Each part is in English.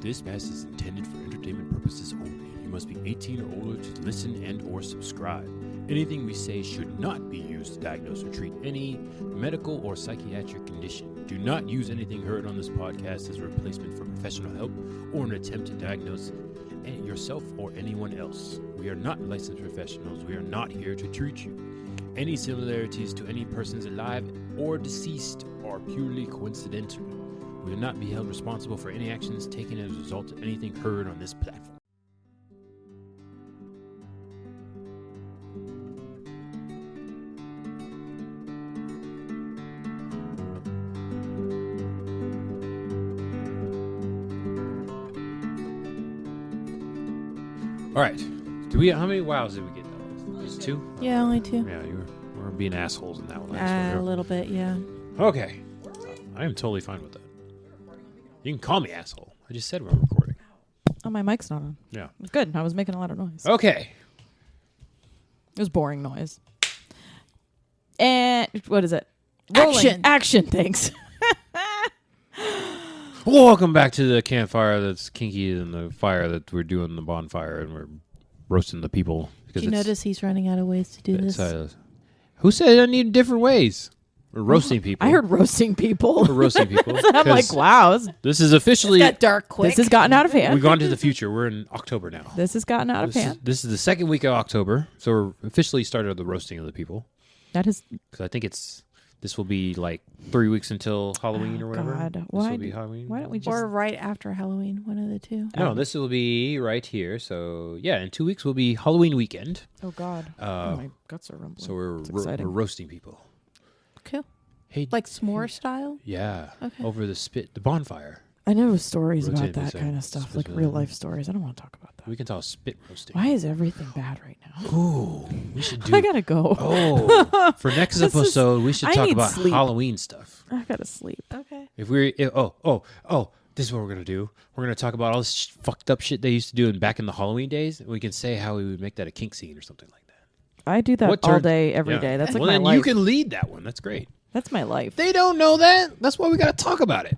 This podcast is intended for entertainment purposes only. You must be 18 or older to listen and or subscribe. Anything we say should not be used to diagnose or treat any medical or psychiatric condition. Do not use anything heard on this podcast as a replacement for professional help or an attempt to diagnose yourself or anyone else. We are not licensed professionals. We are not here to treat you. Any similarities to any persons alive or deceased are purely coincidental. We will not be held responsible for any actions taken as a result of anything heard on this platform. All right. How many wows did we get? Just 2? Yeah, only 2. Yeah, we're being assholes in that one. A little bit, yeah. Okay. I am totally fine with that. You can call me asshole. I just said we're recording. Oh, my mic's not on. Yeah. It was good. I was making a lot of noise. Okay. It was boring noise. And what is it? Action. Action, thanks. Welcome back to the campfire that's kinky than the fire that we're doing the bonfire and we're roasting the people. Did you notice he's running out of ways to do this? Who said I need different ways? We're roasting people. I heard roasting people. We're roasting people. I'm like, wow. This is officially... It got dark quick. This has gotten out of hand. We've gone to the future. We're in October now. This has gotten out of hand. This is the second week of October, so we're officially started the roasting of the people. That is... Because I think this will be like 3 weeks until Halloween or whatever. God. This will be Halloween. Why don't we just... Or right after Halloween, one of the two. No, this will be right here. So, yeah, in 2 weeks will be Halloween weekend. Oh, God. My guts are rumbling. So we're roasting people. Cool. Hey, Like s'more style? yeah. Okay. Over the bonfire. I know stories Rotate about that this kind out. of stuff, Spit like it real out. life stories. I don't want to talk about that. We can talk spit roasting. Why is everything bad right now? Ooh, we should do... I gotta go. Oh, for next episode, we should I talk need about sleep. Halloween stuff. I gotta sleep. Okay. This is what we're gonna do. We're gonna talk about all this fucked up shit they used to do back in the Halloween days. And we can say how we would make that a kink scene or something like that. I do that all day, every day. That's like my then life. you can lead that one. That's great. That's my life. They don't know that. That's why we gotta talk about it.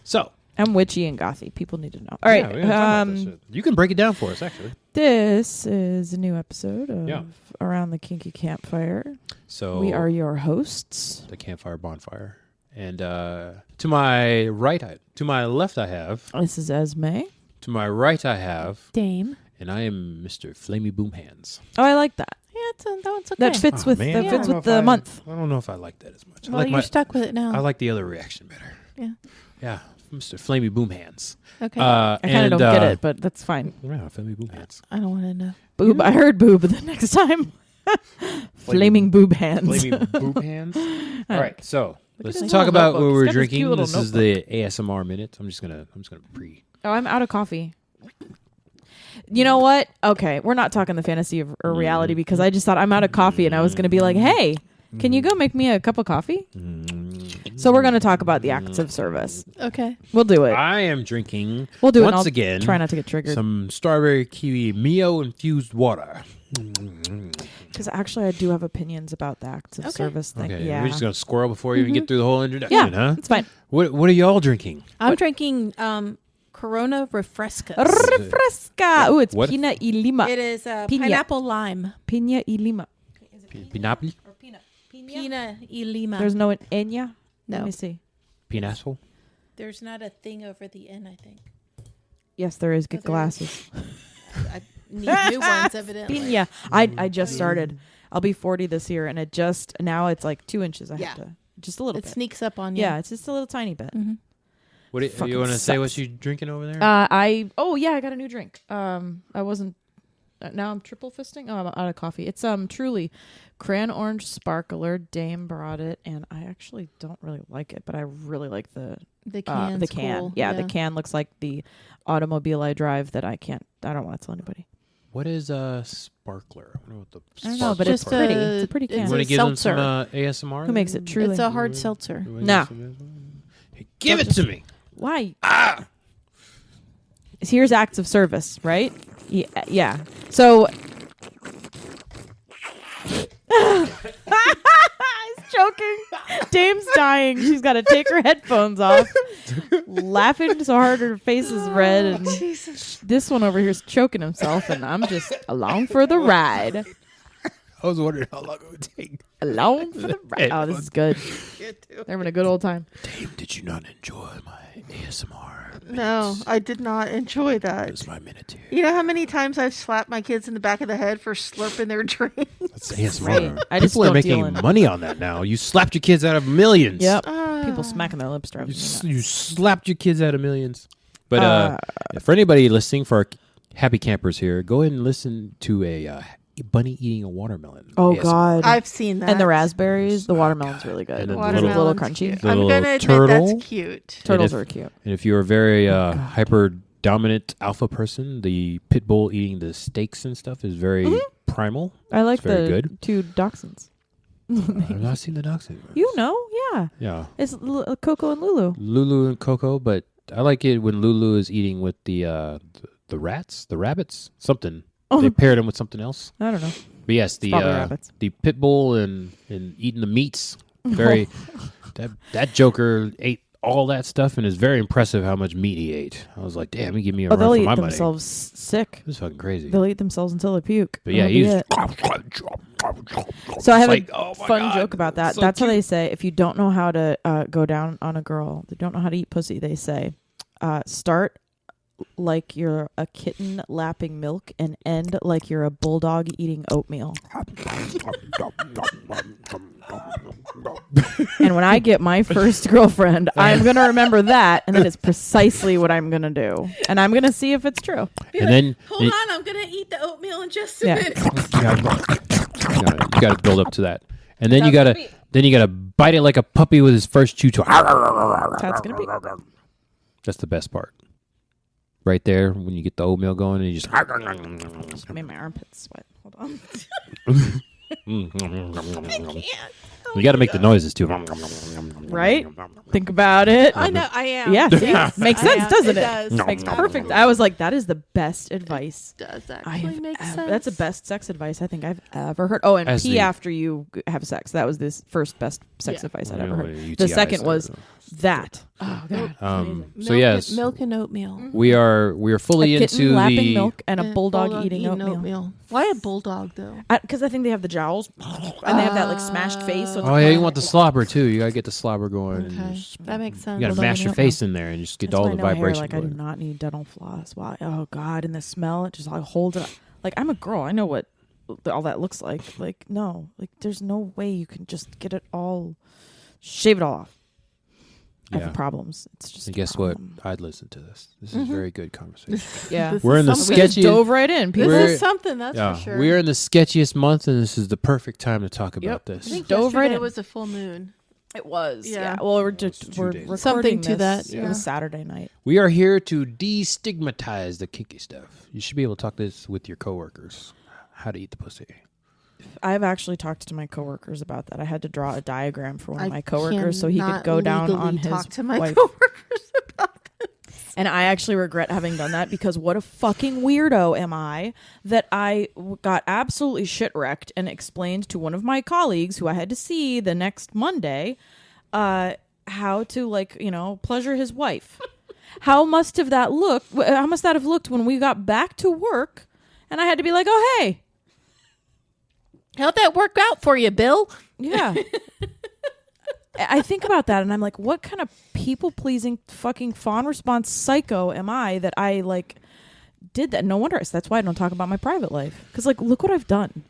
So I'm witchy and gothy. People need to know. All right. yeah, we gotta talk about this shit. You can break it down for us, actually. This is a new episode of Yeah. Around the Kinky Campfire. So We are your hosts. the campfire bonfire, and to my left, I have. This is Esme. To my right, I have. Dame. And I am Mr. Flamey Boom Hands. Oh, I like that. Yeah, that one's okay. That fits with man. that I fits don't know with if the month. I don't know if I like that as much. Well, you're stuck with it now. I like the other reaction better. Yeah. Yeah, Mr. Flamey Boom Hands. Okay. I kind of don't get it, but that's fine. Yeah, Flamey Boom Hands. I don't want to know. Boob. I heard boob the next time. Flaming boob hands. Flamey Boom Hands. All right, so let's his talk little about notebook. what He's we're got this cute drinking. little This is the ASMR minute. I'm just gonna pre. Oh, I'm out of coffee. You know what? Okay, we're not talking the fantasy or reality because I just thought I'm out of coffee and I was going to be like, hey, can you go make me a cup of coffee? So we're going to talk about the acts of service. Okay. We'll do it. I am drinking. We'll do it. once I'll again. Try not to get triggered. Some strawberry kiwi Mio infused water. Because actually, I do have opinions about the acts of service thing. Okay, Yeah, we're just gonna squirrel before you even get through the whole introduction, yeah, huh? it's fine. What are y'all drinking? I'm drinking Corona Refrescas. Refresca. Oh, it's What? Pina y Lima. It is Piña. pineapple lime. Pina y Lima. Pineapple? Or peanut. Pina y Lima. There's no Enya? No. Let me see. Pineapple? There's not a thing over the N, I think. Yes, there is. Get there glasses. I need new ones, evidently. Pina. I just started. I'll be 40 this year, and now it's like 2 inches. I have to just a little It bit. sneaks up on you. Yeah, it's just a little tiny bit. Mm-hmm. What do Fucking you want to say? sucks. What you drinking over there? I got a new drink. I wasn't. Now I'm triple fisting. Oh, I'm out of coffee. It's Truly Cran Orange Sparkler. Dame brought it, and I actually don't really like it, but I really like the can. can. Yeah, the can looks like the automobile I drive that I don't want to tell anybody. What is a sparkler? I don't know what the I don't know, but Just it's pretty. It's a pretty it's You can. want to give them some seltzer. ASMR? Who makes it? Truly. It's a hard seltzer. Nah. Hey, give it to me. Why? Here's acts of service, right? Yeah. So. He's choking. Dame's dying. She's got to take her headphones off laughing so hard her face is red, and Jesus. this one over here is choking himself, and I'm just along for the ride. I was wondering how long it would take. Along for the ride. Oh, this is good. They're having a good old time. Dave, did you not enjoy my ASMR? No, I did not enjoy It that. was my minute here. You know how many times I've slapped my kids in the back of the head for slurping their drink? That's ASMR. Right. I just People are don't deal making in- money on that now. You slapped your kids out of millions. Yep. People smacking their lips driving You, me s- nuts. you slapped your kids out of millions. But for anybody listening, for our happy campers here, go ahead and listen to a bunny eating a watermelon. Oh ASMR. God. I've seen that. And the raspberries, the watermelon's God. really good. And then It's the a little- little crunchy. The I'm little gonna admit turtle. that's cute. Turtles if- are cute. And if you're a very hyper dominant alpha person, the pit bull eating the steaks and stuff is very primal. I like It's very the good. 2 dachshunds. I've not seen the dachshund. You know, yeah. Yeah. It's Coco and Lulu. Lulu and Coco, but I like it when Lulu is eating with the rats, the rabbits, something. They paired them with something else. I don't know. But yes, Probably rabbits. the pit bull and eating the meats. Very that Joker ate all that stuff and is very impressive how much meat he ate. I was like, damn, he give me a Oh, run they'll for eat my money. themselves sick. This is fucking crazy. They'll eat themselves until they puke. But yeah, That'll be he's it. So I have like, a oh my fun God, joke about that. so That's how cute. they say if you don't know how to go down on a girl, they don't know how to eat pussy. They say, start like you're a kitten lapping milk and end like you're a bulldog eating oatmeal. And when I get my first girlfriend, I'm going to remember that, and that is precisely what I'm going to do. And I'm going to see if it's true. And then Hold on, I'm gonna eat the oatmeal in just a Yeah. minute. you gotta build up to that. And then you gotta bite it like a puppy with his first chew toy. That's going to be. That's the best part. Right there, when you get the oatmeal going, and you just Just made my armpits sweat. Hold on. you got to make the noises too. Right? Think about it. I know, I am. Yeah, see? Yes, Makes I sense, am. doesn't it? Does. Makes perfect. I was like, that is the best advice. Does I actually have make ever- sense. That's the best sex advice I think I've ever heard. Oh, and As pee the- after you have sex. That was this first best sex Yeah. advice I'd Yeah, ever heard. UTIs The second or- was that. Oh, God. so yes, Milk and oatmeal. we are fully A kitten into lapping the milk and a bulldog eating oatmeal. Why a bulldog though? Because I think they have the jowls and they have that like smashed face. So it's Oh yeah, you want the slobber too. You gotta get the slobber going. And Okay, just- that makes sense. you gotta Bulldog mash and your oatmeal. face in there and just get That's all why the I know hair, vibration like I do going. not need dental floss. Why? Oh God, and the smell, it just like hold it up. Like I'm a girl. I know what all that looks like. Like no, like there's no way you can just get it all, shave it all off. I Yeah. have problems. It's just. And a guess what? problem. I'd listen to this. This is very good conversation. Yeah, This We're is in the something- we just sketchy- dove right in. This People We're- is something, that's Yeah, for sure. we're in the sketchiest month, and this is the perfect time to talk about Yep. this. I think dove right yesterday in. was a full moon. It was. Yeah. Yeah. Well, we're just 2 we're days. recording Something to this. that, It yeah. was Saturday night. We are here to destigmatize the kinky stuff. You should be able to talk this with your coworkers. How to eat the pussy. I've actually talked to my coworkers about that. I had to draw a diagram for one of I my coworkers so he could cannot go down legally on his talk to my wife. coworkers about this. And I actually regret having done that because what a fucking weirdo am I that I got absolutely shit wrecked and explained to one of my colleagues who I had to see the next Monday how to pleasure his wife. How must that have looked when we got back to work and I had to be like, oh, hey. How'd that work out for you, Bill? Yeah. I think about that and I'm like, what kind of people-pleasing fucking fawn response psycho am I that I did that? No wonder. That's why I don't talk about my private life. Because look what I've done.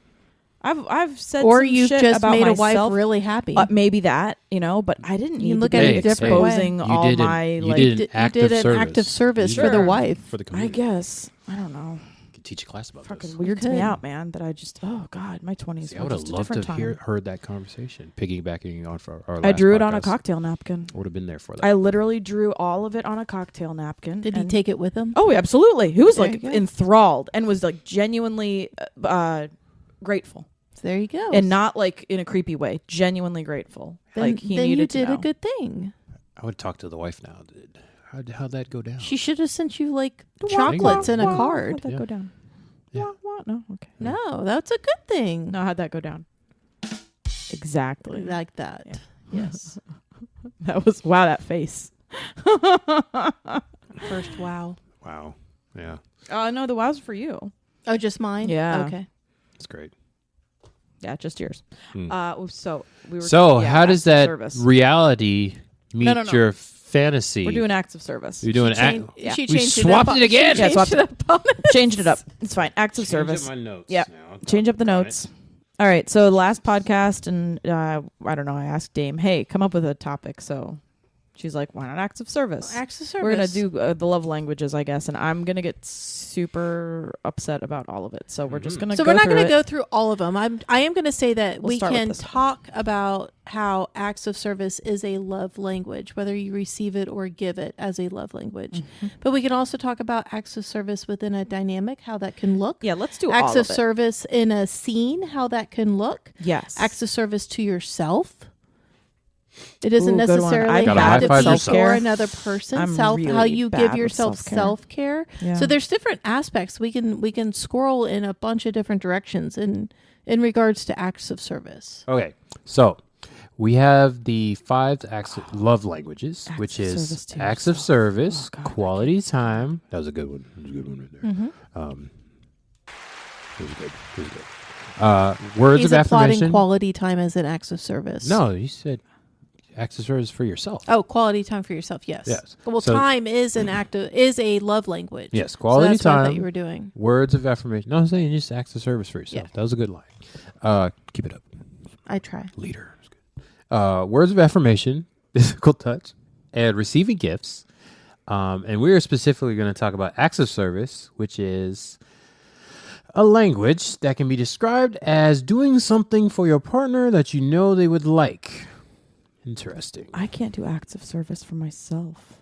I've said Or some you shit just about made myself. a wife really happy. Maybe that, but I didn't need can to look be at it a different way. exposing You all did an- my you like. did you active did an service. active service for the Sure. wife. For the I community. guess I don't know. You could teach a class about Fucking this. weirds me could. out, man. That I just God, my 20s See, I were would have just a loved to different have time. heard that conversation. Piggybacking on for our last I drew it on a podcast. cocktail napkin. I would have been there for that. I literally drew all of it on a cocktail napkin. Did he and- take it with him? Oh, absolutely. He was There you go. enthralled and was genuinely grateful. There you go. And not in a creepy way. Genuinely grateful. then, He then needed you to did know. a good thing. I would talk to the wife now. How'd that go down? She should have sent you Wah, chocolates wah, and a wah. card. How'd that Yeah. go down? Yeah. Wah, wah. No, okay. No, that's a good thing. No, how'd that go down? Exactly. Like that. Yeah. Yes. That was that face. First wow. Wow. Yeah. No, the wow's for you. Oh, just mine? Yeah. Okay. That's great. Yeah, just yours. Hmm. So we were. So yeah, how does acts of that service. reality meet No. your fantasy? We're doing acts of service. You're doing yeah. She We changed swapped it up. it again. She Yeah, changed swapped it up on it. Changed it up. It's fine. Acts of service. My notes. Yep. Now. Change up the Darn notes. All right. So last podcast, and I don't know. I asked Dame, "Hey, come up with a topic." So she's like, "Why not acts of service?" Acts of service. We're gonna do the love languages, I guess, and I'm gonna get super upset about all of it. So we're just gonna. So go we're not going to go through all of them. I am going to say that We'll we start with can this one. talk about how acts of service is a love language, whether you receive it or give it as a love language. Mm-hmm. But we can also talk about acts of service within a dynamic, how that can look. Yeah, let's do Acts all of of it. service in a scene, how that can look. Yes. Acts of service to yourself. It doesn't Ooh, good one. necessarily I Gotta have to high-five be yourself. for another person. I'm how really you bad give with yourself self-care. self-care. Yeah. So there's different aspects. We can squirrel in a bunch of different directions in regards to acts of service. Okay. So we have the 5 love languages, Acts which of is service to acts of yourself. service, Oh, God. quality time. That was a good one. That was a good one right there. Mm-hmm. It was good. It was good. Words He's of applauding affirmation. quality time as an acts of service. No, you said acts of service for yourself. Oh, quality time for yourself. Yes. Yes. Well, So- time is is a love language. Yes, So quality that's what I thought time. you were doing. Words of affirmation. No, I'm saying just acts of service for yourself. Yeah. That was a good line. Keep it up, I try. leader. That's good. Words of affirmation, physical touch, and receiving gifts. And we are specifically going to talk about acts of service, which is a language that can be described as doing something for your partner that you know they would like. Interesting. I can't do acts of service for myself.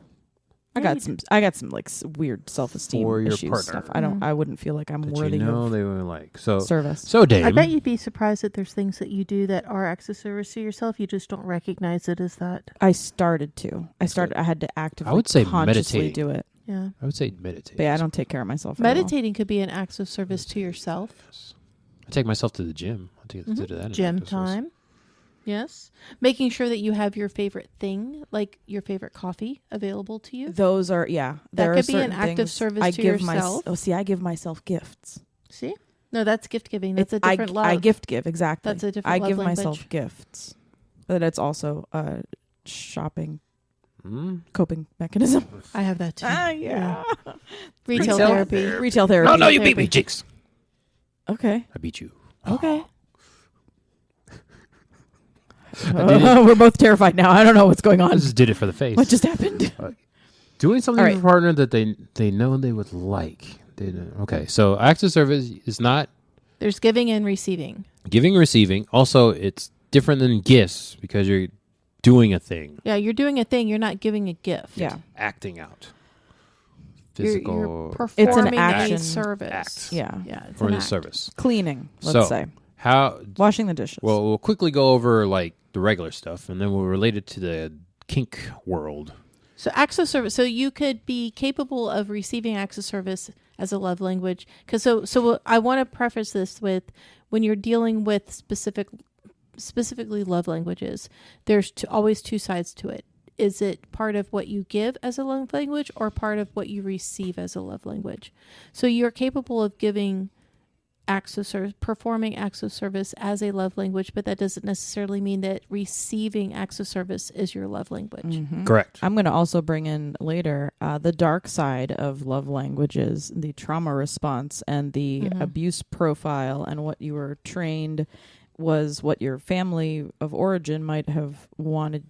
I Yeah, got some like weird self-esteem For your issues partner. stuff. I wouldn't feel like I'm That worthy you know of they would like. So, service. so Dame. I bet you'd be surprised that there's things that you do that are acts of service to yourself. You just don't recognize it as that. I started to. I had to actively I would say consciously meditating. do it. Yeah. I would say meditate. But yeah, I don't take care of myself at all. Meditating could be an acts of service to yourself. I take myself to the gym. I take consider that. an Gym act of service. time. Yes. Making sure that you have your favorite thing, like your favorite coffee, available to you. Those are That there are could be an certain act of things service I to give yourself. I give myself gifts. See? No, that's gift giving. That's a different love. I gift give, exactly. That's a different I love give language. myself gifts. But it's also a shopping coping mechanism. I have that too. Yeah. Retail therapy. Retail therapy. No, you beat me, Jinx. Okay. I beat you. Okay. We're both terrified now. I don't know what's going I on. just did it for the face. What just happened? Doing something All for right. a partner that they know they would like. Okay, so acts of service is not There's giving and receiving. giving, receiving. Also, it's different than gifts because you're doing a thing, Yeah, you're doing a thing. You're not giving a gift. Yeah. acting out. You're Physical performing action. a service. Act. Yeah. Yeah. It's for an the act. service. Cleaning, let's So, say. How? Washing the dishes. Well, we'll quickly go over like the regular stuff, and then we'll relate it to the kink world. So acts of service. So you could be capable of receiving acts of service as a love language. Because so I want to preface this with when you're dealing with specifically love languages, there's always two sides to it. Is it part of what you give as a love language or part of what you receive as a love language? So you're capable of giving acts of service, performing acts of service as a love language, but that doesn't necessarily mean that receiving acts of service is your love language. Mhm. Correct. I'm going to also bring in later the dark side of love languages, the trauma response and the abuse profile, and what you were trained was what your family of origin might have wanted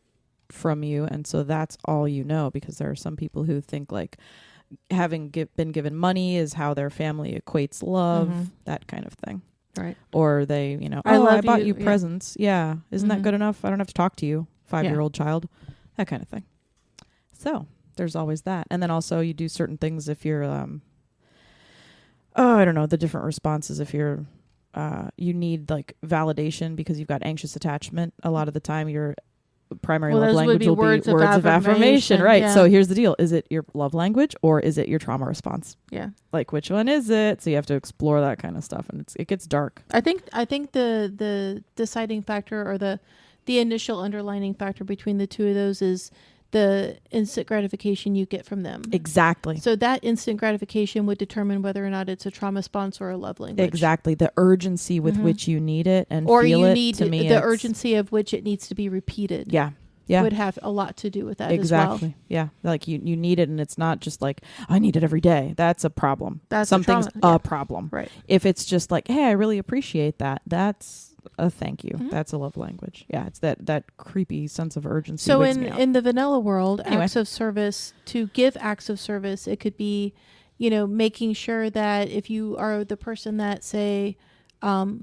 from you. And so that's all you know, because there are some people who think like having been given money is how their family equates love, that kind of thing. Right. Or they, I I love bought you, you yeah. presents. Yeah. Isn't that good enough? I don't have to talk to you, 5-year-old child, that kind of thing. So there's always that. And then also you do certain things if you're, I don't know, the different responses. If you're, you need like validation because you've got anxious attachment. A lot of the time your primary love those would language be will words be of words of affirmation. affirmation, Right. yeah. So here's the deal. Is it your love language or is it your trauma response? Yeah. Like, which one is it? So you have to explore that kind of stuff, and it gets dark. I think the deciding factor or the initial underlining factor between the two of those is the instant gratification you get from them. Exactly. So that instant gratification would determine whether or not it's a trauma response or a love language. Exactly. The urgency with which you need it and or feel you it, need to me, the it's- urgency of which it needs to be repeated. Yeah. Yeah. Would have a lot to do with that Exactly. as well. Yeah. Like you need it, and it's not just like, I need it every day. That's a problem. That's Something's a trauma. a problem. Right. If it's just like, hey, I really appreciate that, that's a thank you. That's a love language. Yeah. It's that creepy sense of urgency. So wakes me up. in the vanilla world, Anyway. acts of service, to give acts of service, it could be, making sure that if you are the person that, say,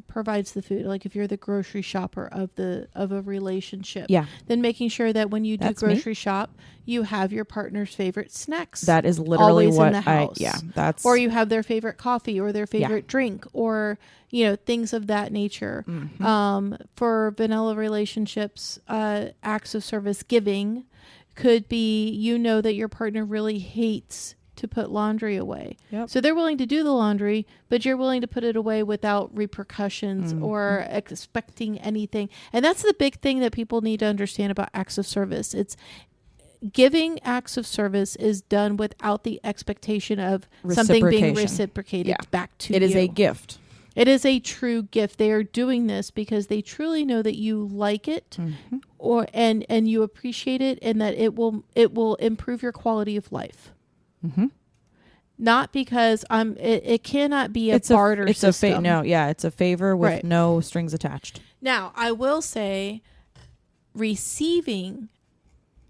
provides the food, like if you're the grocery shopper of a relationship, Yeah. then making sure that when you do That's me. grocery shop, you have your partner's favorite snacks. That is literally always what in the house. that's Or you have their favorite coffee or their favorite drink, or things of that nature. For vanilla relationships, acts of service giving could be, that your partner really hates to put laundry away. Yep. So they're willing to do the laundry, but you're willing to put it away without repercussions or expecting anything. And that's the big thing that people need to understand about acts of service. It's giving acts of service is done without the expectation of something being Reciprocation. reciprocated back to you. It is a gift. It is a true gift. They are doing this because they truly know that you like it, and you appreciate it, and that it will improve your quality of life. Not because it cannot be a barter system. It's a favor with Right. no strings attached. Now, I will say, receiving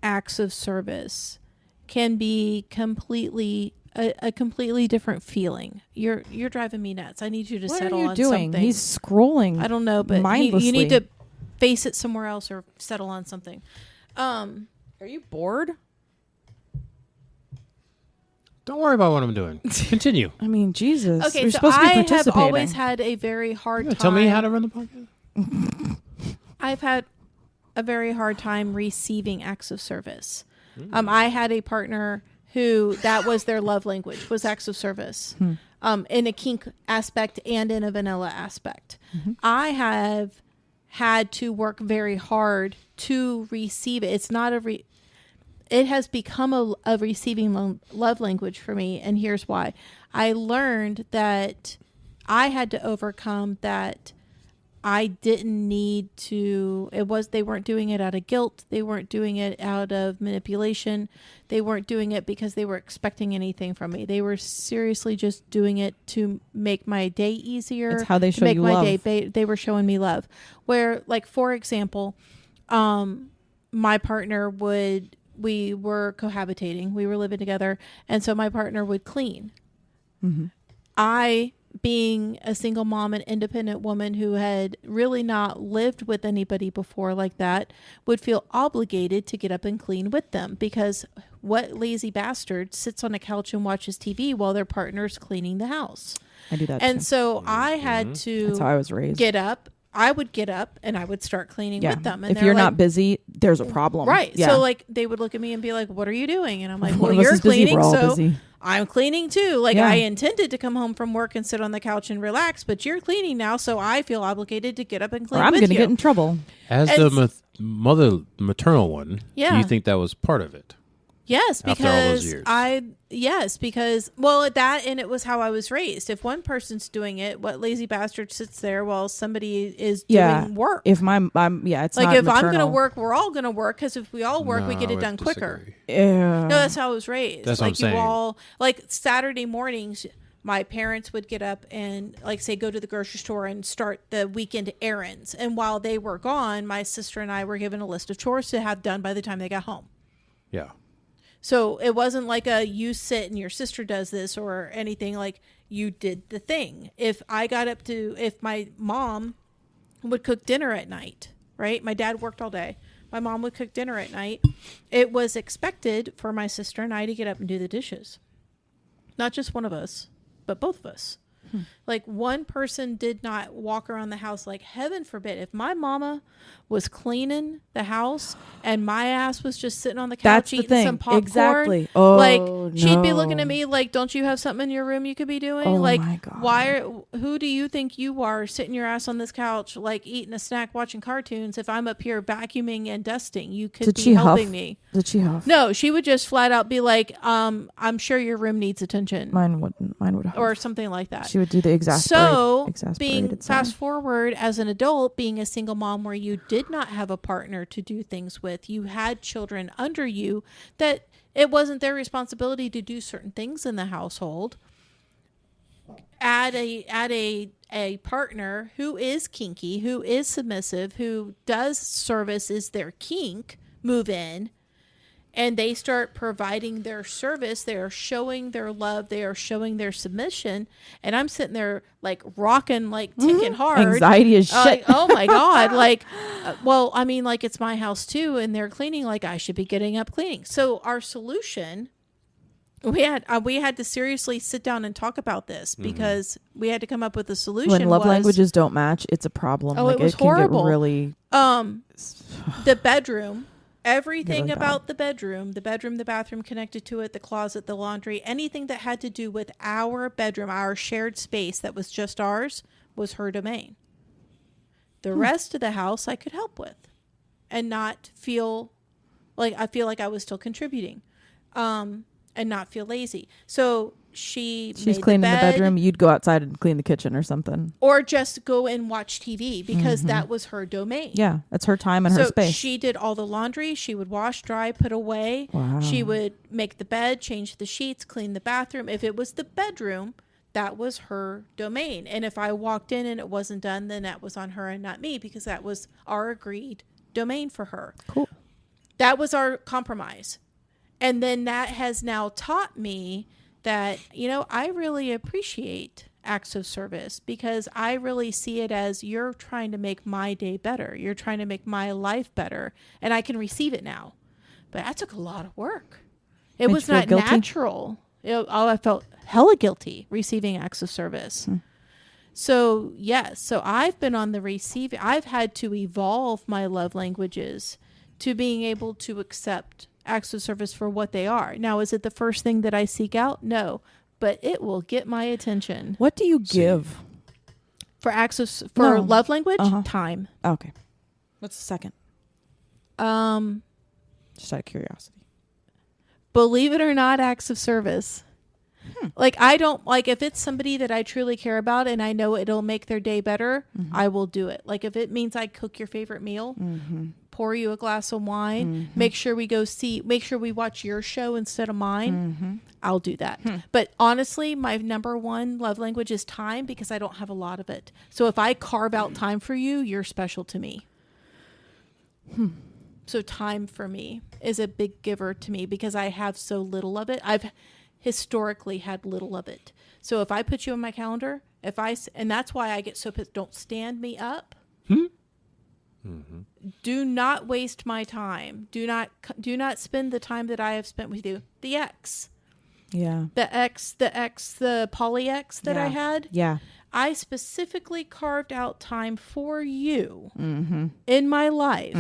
acts of service can be completely a completely different feeling. You're driving me nuts. I need you to What settle are you on doing? something. He's scrolling. I don't know, but mindlessly. you need to face it somewhere else or settle on something. Are you bored? Don't worry about what I'm doing. Continue. I mean, Jesus. Okay, You're so supposed to be I have participating. always had a very hard time. Tell me how to run the podcast. I've had a very hard time receiving acts of service. I had a partner who that was their love language, was acts of service, in a kink aspect and in a vanilla aspect. I have had to work very hard to receive it. It's not it has become a receiving love language for me, and here's why. I learned that I had to overcome that. I didn't need to, they weren't doing it out of guilt. They weren't doing it out of manipulation. They weren't doing it because they were expecting anything from me. They were seriously just doing it to make my day easier. It's how they to show make you my love. day. They were showing me love. Where, like, for example, my partner we were cohabitating. We were living together. And so my partner would clean. I, being a single mom and independent woman who had really not lived with anybody before like that, would feel obligated to get up and clean with them, because what lazy bastard sits on a couch and watches TV while their partner's cleaning the house? I do that And too. so I had to That's how I was raised. get up. I would get up and I would start cleaning with them. And if they're you're like, not busy, there's a problem. right. Yeah. So like they would look at me and be like, "What are you doing?" And I'm like, One "Well, of us you're is busy, cleaning, we're all so busy. I'm cleaning too. Like Yeah. I intended to come home from work and sit on the couch and relax, but you're cleaning now, so I feel obligated to get up and clean or I'm with going to you." get in trouble. As And the maternal one, do Yeah. you think that was part of it? Yes, After all those because years. because that, and it was how I was raised. If one person's doing it, what lazy bastard sits there while somebody is doing work? If it's like not if I'm going to maternal. work, we're all going to work, because if we all work, we No, get I it would done quicker. disagree. No, that's how I was raised. That's what I'm like saying. you all, like Saturday mornings, my parents would get up and, like, say, go to the grocery store and start the weekend errands. And while they were gone, my sister and I were given a list of chores to have done by the time they got home. Yeah. So it wasn't like you sit and your sister does this or anything. Like, you did the thing. If my mom would cook dinner at night, right? My dad worked all day. My mom would cook dinner at night. It was expected for my sister and I to get up and do the dishes. Not just one of us, but both of us. Like one person did not walk around the house, like heaven forbid. If my mama was cleaning the house and my ass was just sitting on the couch That's the eating thing. some popcorn, Exactly. Oh, like she'd be looking no. at me like, don't you have something in your room you could be doing? Oh, like, my God. who do you think you are sitting your ass on this couch, like eating a snack, watching cartoons? If I'm up here vacuuming and dusting, you could be helping me. Did she huff? No, she would just flat out be like, I'm sure your room needs attention. Mine wouldn't. Mine would huff. Or something like that. She would do the exasperated Being sigh. fast forward as an adult, being a single mom where you did not have a partner to do things with, you had children under you that it wasn't their responsibility to do certain things in the household. Add a partner who is kinky, who is submissive, who does service is their kink, move in. And they start providing their service. They are showing their love. They are showing their submission. And I'm sitting there like rocking, like ticking hard. Anxiety is shit. Like, oh my God. Like, well, I mean, like it's my house too. And they're cleaning, like I should be getting up cleaning. So our solution, we had to seriously sit down and talk about this because we had to come up with a solution. When love languages don't match, it's a problem. Oh, like, it was can horrible. Get really. The bedroom. Everything Really about the bedroom, the bathroom connected to it, the closet, the laundry, anything that had to do with our bedroom, our shared space that was just ours, was her domain. The rest of the house I could help with and not feel like I was still contributing and not feel lazy. So she's made cleaning the the bedroom. You'd go outside and clean the kitchen or something. or just go and watch TV because that was her domain. Yeah, that's her time and her space. She did all the laundry. She would wash, dry, put away. Wow. She would make the bed, change the sheets, clean the bathroom. If it was the bedroom, that was her domain. And if I walked in and it wasn't done, then that was on her and not me because that was our agreed domain for her. Cool. That was our compromise. And then that has now taught me that, I really appreciate acts of service because I really see it as you're trying to make my day better. You're trying to make my life better. And I can receive it now. But that took a lot of work. It Made was you feel not guilty? natural. I felt hella guilty receiving acts of service. So, yes. So I've been on the receiving. I've had to evolve my love languages to being able to accept acts of service for what they are. Now, is it the first thing that I seek out? No, but it will get my attention. What do you give? For No. love language? Uh-huh. Time. Okay. What's the second? Just out of curiosity. Believe it or not, acts of service. Like I don't like if it's somebody that I truly care about and I know it'll make their day better, I will do it. Like if it means I cook your favorite meal, pour you a glass of wine, make sure we watch your show instead of mine, I'll do that. But honestly, my number one love language is time because I don't have a lot of it. So if I carve out time for you, you're special to me. So time for me is a big giver to me because I have so little of it. I've historically had little of it. So if I put you on my calendar, and that's why I get so pissed, don't stand me up. Do not waste my time. Do not spend the time that I have spent with you. The ex. Yeah. The poly ex that I had. Yeah. I specifically carved out time for you in my life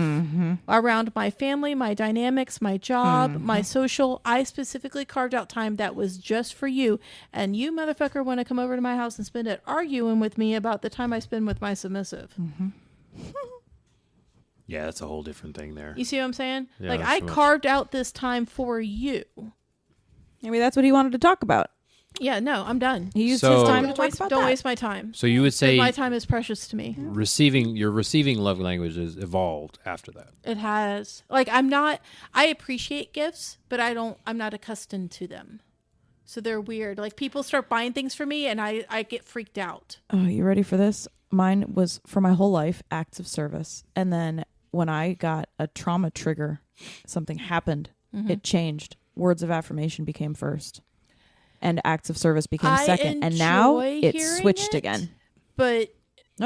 around my family, my dynamics, my job, my social. I specifically carved out time that was just for you. And you motherfucker want to come over to my house and spend it arguing with me about the time I spend with my submissive. Yeah, that's a whole different thing there. You see what I'm saying? Yeah, like that's I too much. carved out this time for you. Maybe that's what he wanted to talk about. Yeah, no, I'm done. He used So- his time to Don't talk waste, about don't that. waste my time. So you would say My time is precious to me. your receiving love language has evolved after that. It has. Like I appreciate gifts, but I'm not accustomed to them. So they're weird. Like people start buying things for me and I get freaked out. Oh, you ready for this? Mine was for my whole life, acts of service. And then when I got a trauma trigger, something happened. It changed. Words of affirmation became first. And acts of service became second. And now enjoy it's hearing switched it, again. But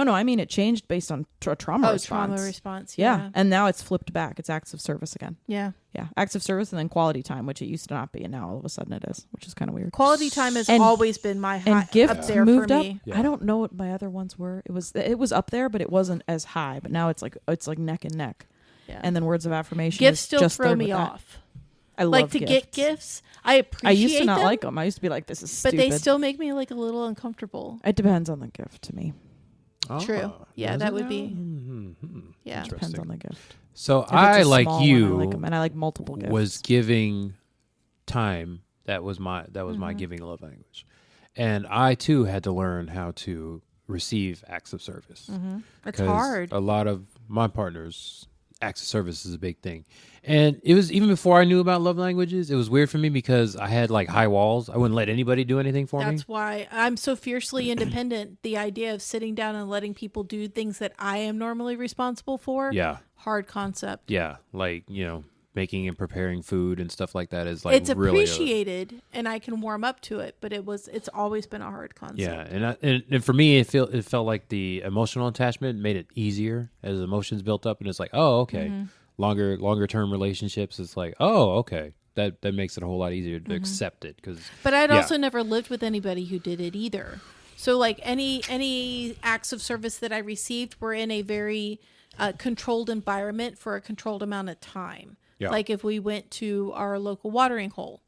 No, I mean it changed based on trauma response. Trauma response. Yeah. And now it's flipped back. It's acts of service again. Yeah. Yeah. Acts of service and then quality time, which it used to not be. And now all of a sudden it is, which is kind of weird. Quality time has And- always been my high And gift up there moved for up. me. Yeah. I don't know what my other ones were. It was up there, but it wasn't as high. But now it's like neck and neck. Yeah. And then words of affirmation. Gifts is still just throw third me with that. off. I love Like to gifts. get gifts. I appreciate I used to not them, like them. I used to be like, this is but stupid. they still make me like a little uncomfortable. It depends on the gift to me. True. Yeah, does that it would now? be. Mm-hmm. Yeah. Depends on the gift. So If it's I, a like small one, you, I like 'em, and I like multiple gifts. was giving time. That was my giving love language, and I too had to learn how to receive acts of service. It's 'Cause hard. A lot of my partners, acts of service is a big thing. And it was even before I knew about love languages, it was weird for me because I had like high walls. I wouldn't let anybody do anything for me. That's why I'm so fiercely independent. The idea of sitting down and letting people do things that I am normally responsible for. Yeah. Hard concept. Yeah. Like, making and preparing food and stuff like that is like It's really appreciated and I can warm up to it, but it's always been a hard concept. yeah. And for me, it felt like the emotional attachment made it easier as emotions built up. And it's like, oh, okay. Longer term relationships. It's like, oh, okay. That makes it a whole lot easier to accept it. But I'd also never lived with anybody who did it either. So like any acts of service that I received were in a very controlled environment for a controlled amount of time. Yeah. Like if we went to our local watering hole,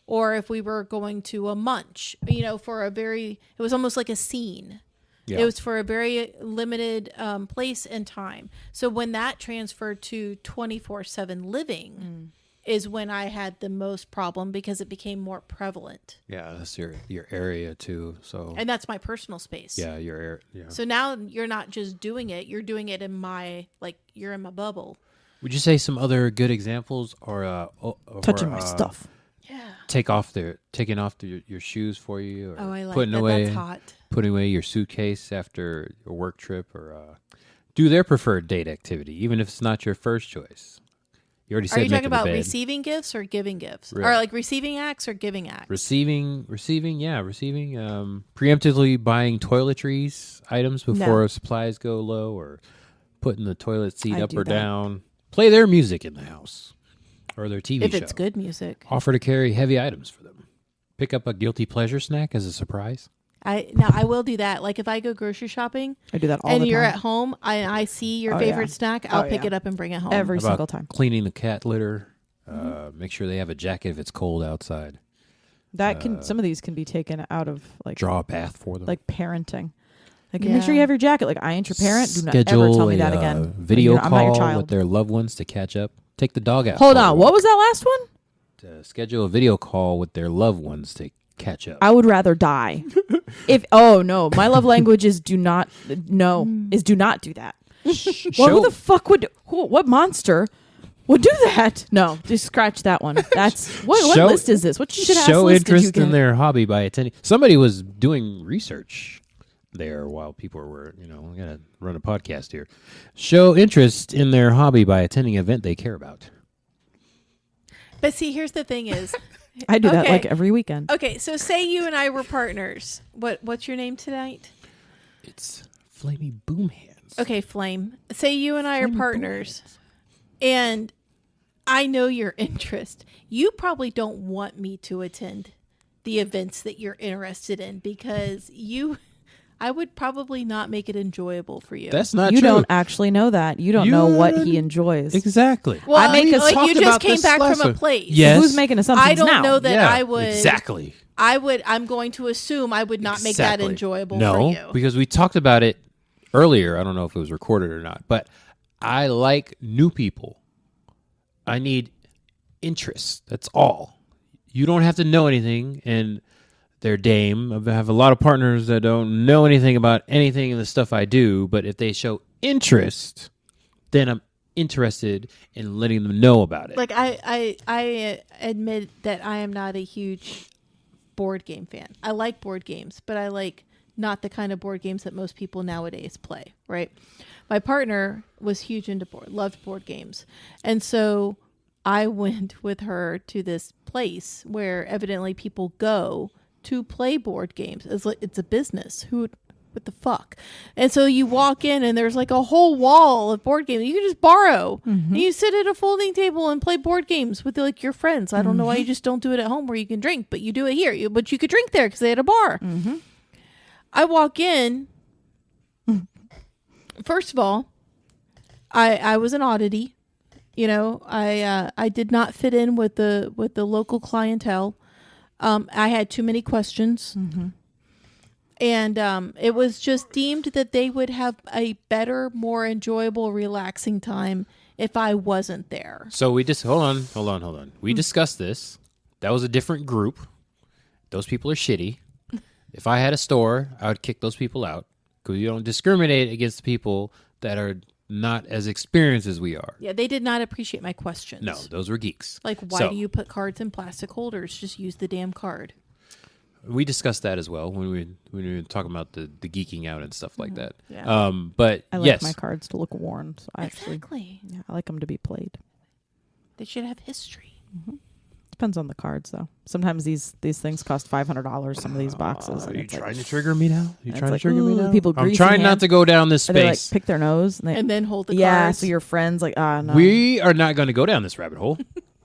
or if we were going to a munch, it was almost like a scene. Yeah. It was for a very limited place and time. So when that transferred to 24/7 living is when I had the most problem because it became more prevalent. Yeah, that's your area too. So And that's my personal space. yeah, your area. Yeah. So now you're not just doing it, you're doing it you're in my bubble. Would you say some other good examples or Touching my stuff. Yeah. taking off your shoes for you, or Oh, I like putting that. away That's hot. putting away your suitcase after a work trip, or do their preferred date activity, even if it's not your first choice. You already said Are you talking making the about bed. receiving gifts or giving gifts? Right. Or like receiving acts or giving acts? Receiving. Preemptively buying toiletries items before supplies go low, or putting the toilet seat I up do or that. down. Play their music in the house or their TV If show. it's good music. Offer to carry heavy items for them. Pick up a guilty pleasure snack as a surprise. I will do that. Like if I go grocery shopping I do that all and the you're time. at home, I see your Oh, favorite yeah. snack, I'll Oh, pick yeah. it up and bring it home. Every How about single time. cleaning the cat litter. Make sure they have a jacket if it's cold outside. That can some of these can be taken out of like Draw a path for them. like parenting. Like Yeah. make sure you have your jacket. Like I ain't your parent. Do not Schedule ever tell me a, that again. Video I'm not your call child. with their loved ones to catch up. Take the dog out. Hold for a on. walk. What was that last one? Schedule a video call with their loved ones to catch up. I would rather die. My love language is do not do that. Who the fuck what monster would do that? No, just scratch that one. That's what Show- list is this? What shit ass Show list did you interest get? in their hobby by attending. Somebody was doing research there while people were, we gotta run a podcast here. Show interest in their hobby by attending an event they care about. But see, here's the thing is, I do that Okay. like every weekend. okay, so say you and I were partners. What's your name tonight? It's Flamey Boom Hands. Okay, Flame. Say you and I are partners, and I know your interest. You probably don't want me to attend the events that you're interested in because I would probably not make it enjoyable for you. That's not You true. don't actually know that. You don't know what he enjoys. Exactly. well, I make like a- you just came back from a place. Yes. Who's making assumptions I don't now? know that Yeah, I would. Exactly. I'm going to assume I would not make that Exactly. enjoyable no, for you. because we talked about it earlier. I don't know if it was recorded or not, but I like new people. I need interest. That's all. You don't have to know anything, and they're dame. I have a lot of partners that don't know anything about anything in the stuff I do, but if they show interest, then I'm interested in letting them know about it. Like I admit that I am not a huge board game fan. I like board games, but I like not the kind of board games that most people nowadays play, right? My partner was huge into loved board games. And so I went with her to this place where evidently people go to play board games. It's a business. Who what the fuck? And so you walk in and there's like a whole wall of board games you can just borrow. And you sit at a folding table and play board games with like your friends. I don't know why you just don't do it at home where you can drink, but you do it here. But you could drink there because they had a bar. I walk in. First of all, I was an oddity. You know, I did not fit in with the local clientele. I had too many questions. And it was just deemed that they would have a better, more enjoyable, relaxing time if I wasn't there. So we just hold on. We discussed this. That was a different group. Those people are shitty. If I had a store, I would kick those people out because you don't discriminate against people that are not as experienced as we are. Yeah, they did not appreciate my questions. No, those were geeks. Like, why do you put cards in plastic holders? Just use the damn card. We discussed that as well when we were talking about the geeking out and stuff like that. Yeah. But I like yes, my cards to look worn. So I Exactly. I like them to be played. They should have history. Depends on the cards, though. Sometimes these things cost $500. Some of these boxes. Are and you it's trying to trigger me now? You and trying to it's trigger me ooh, now? people I'm greasy trying not hands. to go down this Or they like space. pick their nose And then hold the yeah. cards. So your friends like no. We are not going to go down this rabbit hole.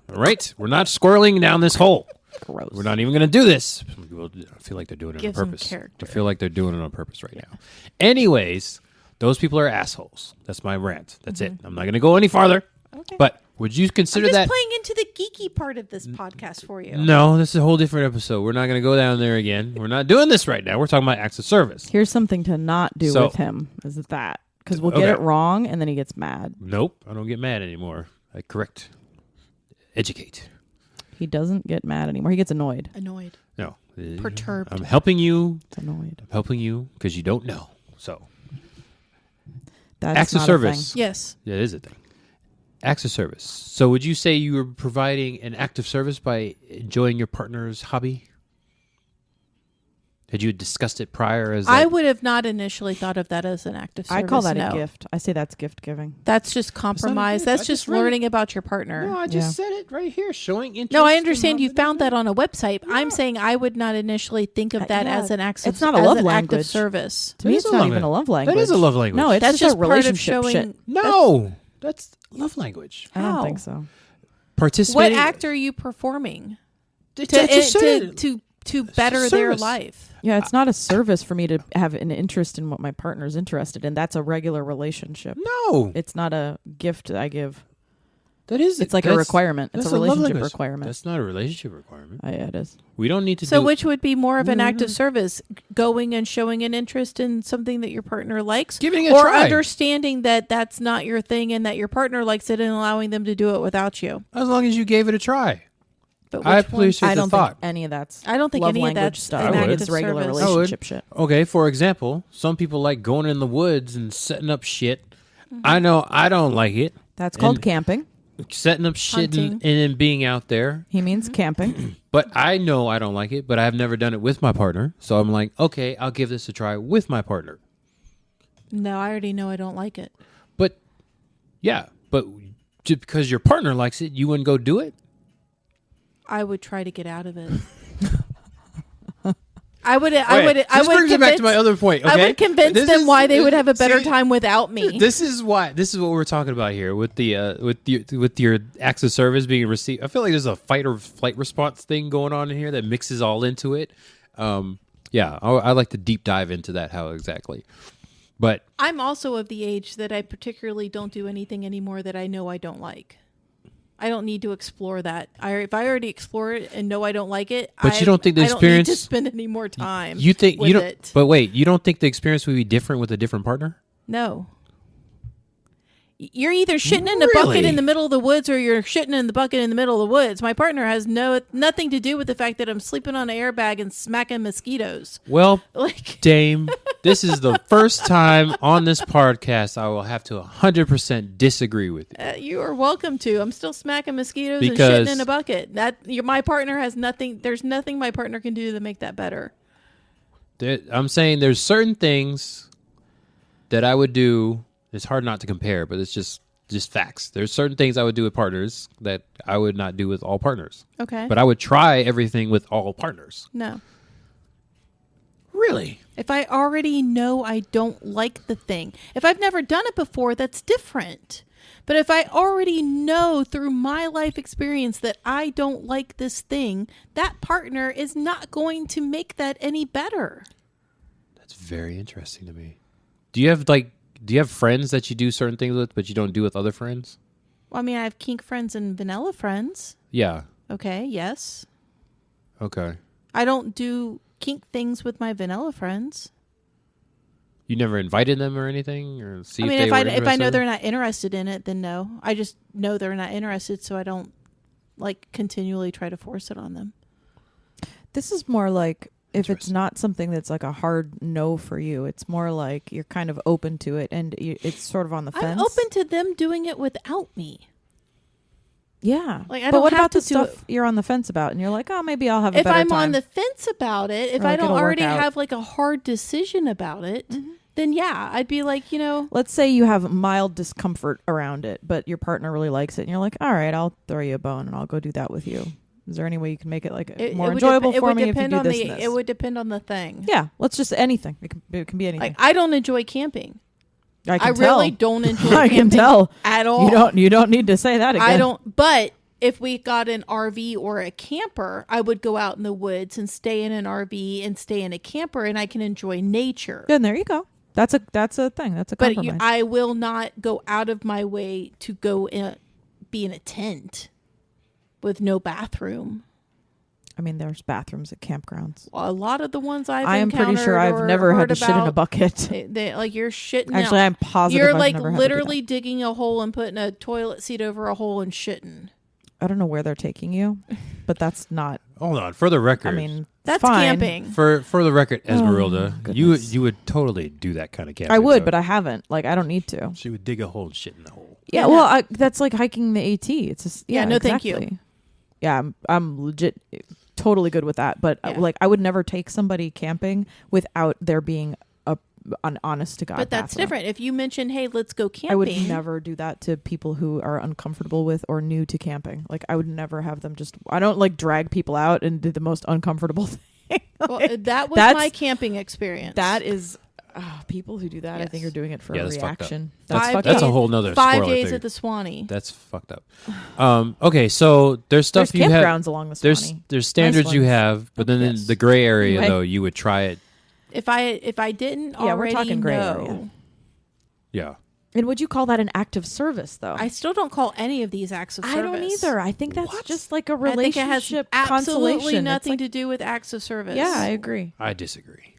All right, we're not squirreling down this hole. Gross. We're not even going to do this. Some people, I feel like they're doing it Gives on them purpose. character. I feel like they're doing it on purpose right now. Anyways, those people are assholes. That's my rant. That's it. I'm not going to go any farther. Okay. But would you consider I'm just that? playing into the geeky part of this podcast for you. No, this is a whole different episode. We're not going to go down there again. We're not doing this right now. We're talking about acts of service. Here's something to not do So- with him. Is it that? Because we'll get Okay. it wrong, and then he gets mad. Nope, I don't get mad anymore. I correct, educate. He doesn't get mad anymore. He gets annoyed. Annoyed. No, Perturbed. I'm helping you. It's annoyed. I'm helping you because you don't know. So That's acts of not a service. Yes. Yeah, it is a thing. Acts of service. So would you say you were providing an act of service by enjoying your partner's hobby? Had you discussed it prior? As I like, would have not initially thought of that as an act of service. I call that no. a gift. I say that's gift giving. That's just compromise. gift. That's I just just read it. learning about your partner. No, I just said it right here, showing interest. No, I in understand how you to found do that on a website. I'm saying I would not initially think of that yeah. as an act of It's not a love act of language. service. To me, That it's is a not love even a language. love language. That is a love language. No, it's That's just a part of relationship showing. shit. No, that's love language. I don't How? think so. What Participating. act are you performing I just said it. to better their service. life? Yeah, it's not a service for me to have an interest in what my partner's interested in. That's a regular relationship. No, It's not a gift I give. that is. It's like a requirement. It's that's a love relationship language. requirement. That's not a relationship requirement. Yeah, it is. We don't need to. So do which would be more of an act Mm-hmm. of service? Going and showing an interest in something that your partner likes? Giving it a or try. understanding that that's not your thing and that your partner likes it and allowing them to do it without you? as long as you gave it a try. But I which one? appreciate I the don't thought. think any of that's. I don't think love any of language that's stuff. an I think act it's of regular service. relationship shit. Okay, for example, some people like going in the woods and setting up shit. I know I don't like it. That's called And- camping. Setting up shit and Hunting. then being out there. He means camping. But I know I don't like it, but I've never done it with my partner. So I'm like, okay, I'll give this a try with my partner. No, I already know I don't like it. But yeah, but just because your partner likes it, you wouldn't go do it? I would try to get out of it. I would This brings me back to my other point. Okay? I would convince This them is- why they would have a better see, time without me. This is what we're talking about here with the with your acts of service being received. I feel like there's a fight or flight response thing going on in here that mixes all into it. Yeah, I like to deep dive into that. How exactly? But I'm also of the age that I particularly don't do anything anymore that I know I don't like. I don't need to explore that. If I already explore it and know I don't like it, But you don't think the I experience- don't need to spend any more time. you think with you don't? it. But wait, you don't think the experience would be different with a different partner? No. You're either shitting in a bucket Really? in the middle of the woods or you're shitting in the bucket in the middle of the woods. My partner has nothing to do with the fact that I'm sleeping on an airbag and smacking mosquitoes. Well, Like, Dame, this is the first time on this podcast I will have to 100% disagree with you. you are welcome to. I'm still smacking mosquitoes Because- and shitting in a bucket. My partner has nothing. There's nothing my partner can do to make that better. I'm saying there's certain things that I would do. It's hard not to compare, but it's just facts. There's certain things I would do with partners that I would not do with all partners. Okay. But I would try everything with all partners. No. Really? If I already know I don't like the thing. If I've never done it before, that's different. But if I already know through my life experience that I don't like this thing, that partner is not going to make that any better. That's very interesting to me. Do you have friends that you do certain things with, but you don't do with other friends? Well, I mean, I have kink friends and vanilla friends. Yeah. Okay, yes. Okay. I don't do kink things with my vanilla friends. You never invited them or anything, or see? I mean, if if I know they're not interested in it, then no. I just know they're not interested, so I don't continually try to force it on them. This is more like if it's not something that's like a hard no for you. It's more like you're kind of open to it, and it's sort of on the fence. I'm open to them doing it without me. Yeah, I but don't what have about to the stuff you're on the fence about, and you're like, oh, maybe I'll have a if better I'm time. on the fence about it, if Or I like don't it'll work already out. have a hard decision about it, then yeah, I'd be like, Let's say you have mild discomfort around it, but your partner really likes it, and you're like, all right, I'll throw you a bone, and I'll go do that with you. Is there any way you can make it more enjoyable for me if you do this and this? It would depend on the thing. Yeah, let's just anything. It can be anything. I don't enjoy camping. I really don't enjoy I camping can tell at all. You don't need to say that again. I don't. But if we got an RV or a camper, I would go out in the woods and stay in an RV and stay in a camper, and I can enjoy nature. Then there you go. That's a thing. That's a compromise. But I will not go out of my way to go be in a tent with no bathroom. I mean, there's bathrooms at campgrounds. A lot of the ones I am pretty sure I've never had to shit in a bucket. You're shitting. Actually, I'm positive you're I've never had to do literally digging a hole and putting a toilet seat over a hole and shitting. I don't know where they're taking you, but that's not. Hold on, for the record. I mean, that's fine. camping. For the record, Esmeralda, goodness. you would totally do that kind of camping. I would, though. but I haven't. I don't need to. She would dig a hole and shit in the hole. Yeah, well, that's like hiking the AT. It's just no, exactly. thank you. Yeah, I'm legit, totally good with that. But I would never take somebody camping without there being an honest to God. But that's bathroom. different. If you mention, hey, let's go camping. I would never do that to people who are uncomfortable with or new to camping. I would never have them I don't drag people out and do the most uncomfortable thing. Well, that was my camping experience. That is, people who do that, I think are doing it for a that's reaction. That's a whole nother 5 days at the Swanee. That's fucked up. Okay, so there's stuff there's you have. Campgrounds along the Swanee. There's standards nice you ones. have, but then in the gray area though, you would try it. If I didn't we're already talking gray know, area. Yeah. And would you call that an act of service, though? I still don't call any of these acts of service. I don't either. I think that's just like a I think relationship it has absolutely consolation. nothing to do with acts of service. Yeah, I agree. I disagree.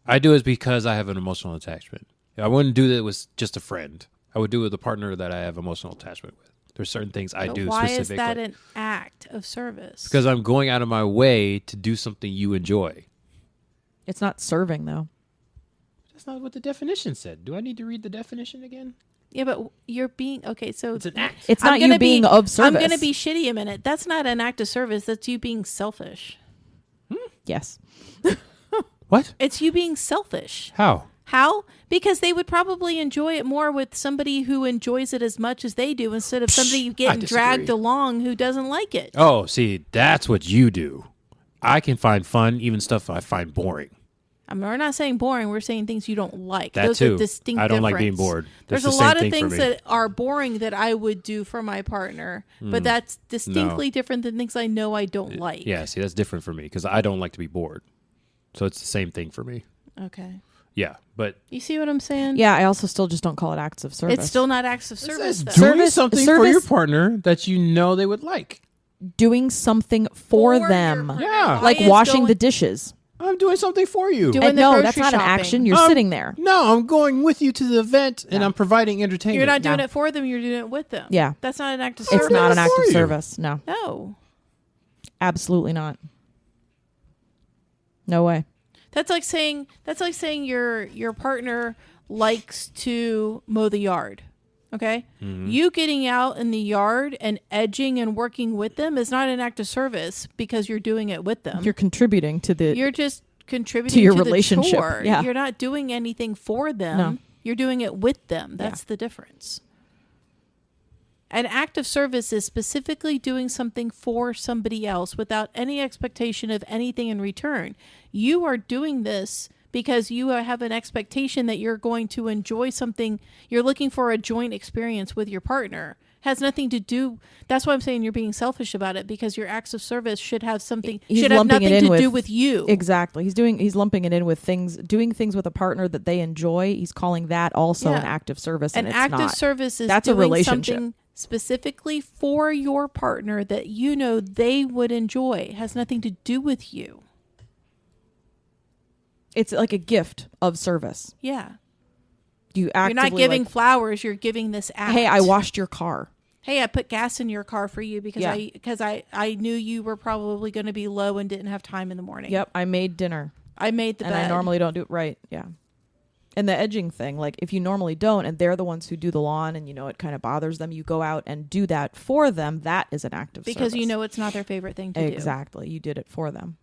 I do it because I have an emotional attachment. I wouldn't do that with just a friend. I would do it with a partner that I have emotional attachment with. There's certain things I do why specifically. Why is that an act of service? Because I'm going out of my way to do something you enjoy. It's not serving, though. That's not what the definition said. Do I need to read the definition again? Yeah, but you're being okay. So it's an act. It's not you being of service. I'm going to be shitty a minute. That's not an act of service. That's you being selfish. Yes. What? It's you being selfish. How? How? Because they would probably enjoy it more with somebody who enjoys it as much as they do instead of somebody getting dragged along who doesn't like it. Oh, see, that's what you do. I can find fun, even stuff I find boring. We're not saying boring. We're saying things you don't like. That Those too. are distinct. I don't like difference. being bored. There's a lot of things that are boring that I would do for my partner, but that's distinctly different than things I know I don't like. Yeah, see, that's different for me because I don't like to be bored. So it's the same thing for me. Okay. Yeah, but You see what I'm saying? Yeah, I also still just don't call it acts of service. It's still not acts of service, though. doing something for your partner that you know they would like. Doing something for them. Yeah. Like washing the dishes. I'm doing something for you. Doing the no, grocery that's not an shopping. action. You're sitting there. No, I'm going with you to the event and I'm providing entertainment. You're not doing it for them. You're doing it with them. Yeah. That's not an act of service. It's not an act for of you. service. No. No. Absolutely not. No way. That's like saying your partner likes to mow the yard. Okay? Mm-hmm. You getting out in the yard and edging and working with them is not an act of service because you're doing it with them. You're contributing to the. You're just contributing to your the relationship. chore. Yeah. You're not doing anything for them. No. You're doing it with them. That's the difference. An act of service is specifically doing something for somebody else without any expectation of anything in return. You are doing this because you have an expectation that you're going to enjoy something. You're looking for a joint experience with your partner. Has nothing to do. That's why I'm saying you're being selfish about it, because your acts of service should have something. Should have nothing to do with you. Exactly. He's lumping it in with doing things with a partner that they enjoy. He's calling that also an act of service. An and act it's not. of service is That's doing a relationship. something specifically for your partner that you know they would enjoy. It has nothing to do with you. It's like a gift of service. Yeah. You're not giving flowers. You're giving this act. Hey, I washed your car. Hey, I put gas in your car for you because I knew you were probably going to be low and didn't have time in the morning. Yep, I made dinner. I made the bed. And I normally don't do it right. Yeah. And the edging thing, like if you normally don't and they're the ones who do the lawn and it kind of bothers them, you go out and do that for them. That is an act of service. Because you know it's not their favorite thing to do. Exactly. You did it for them.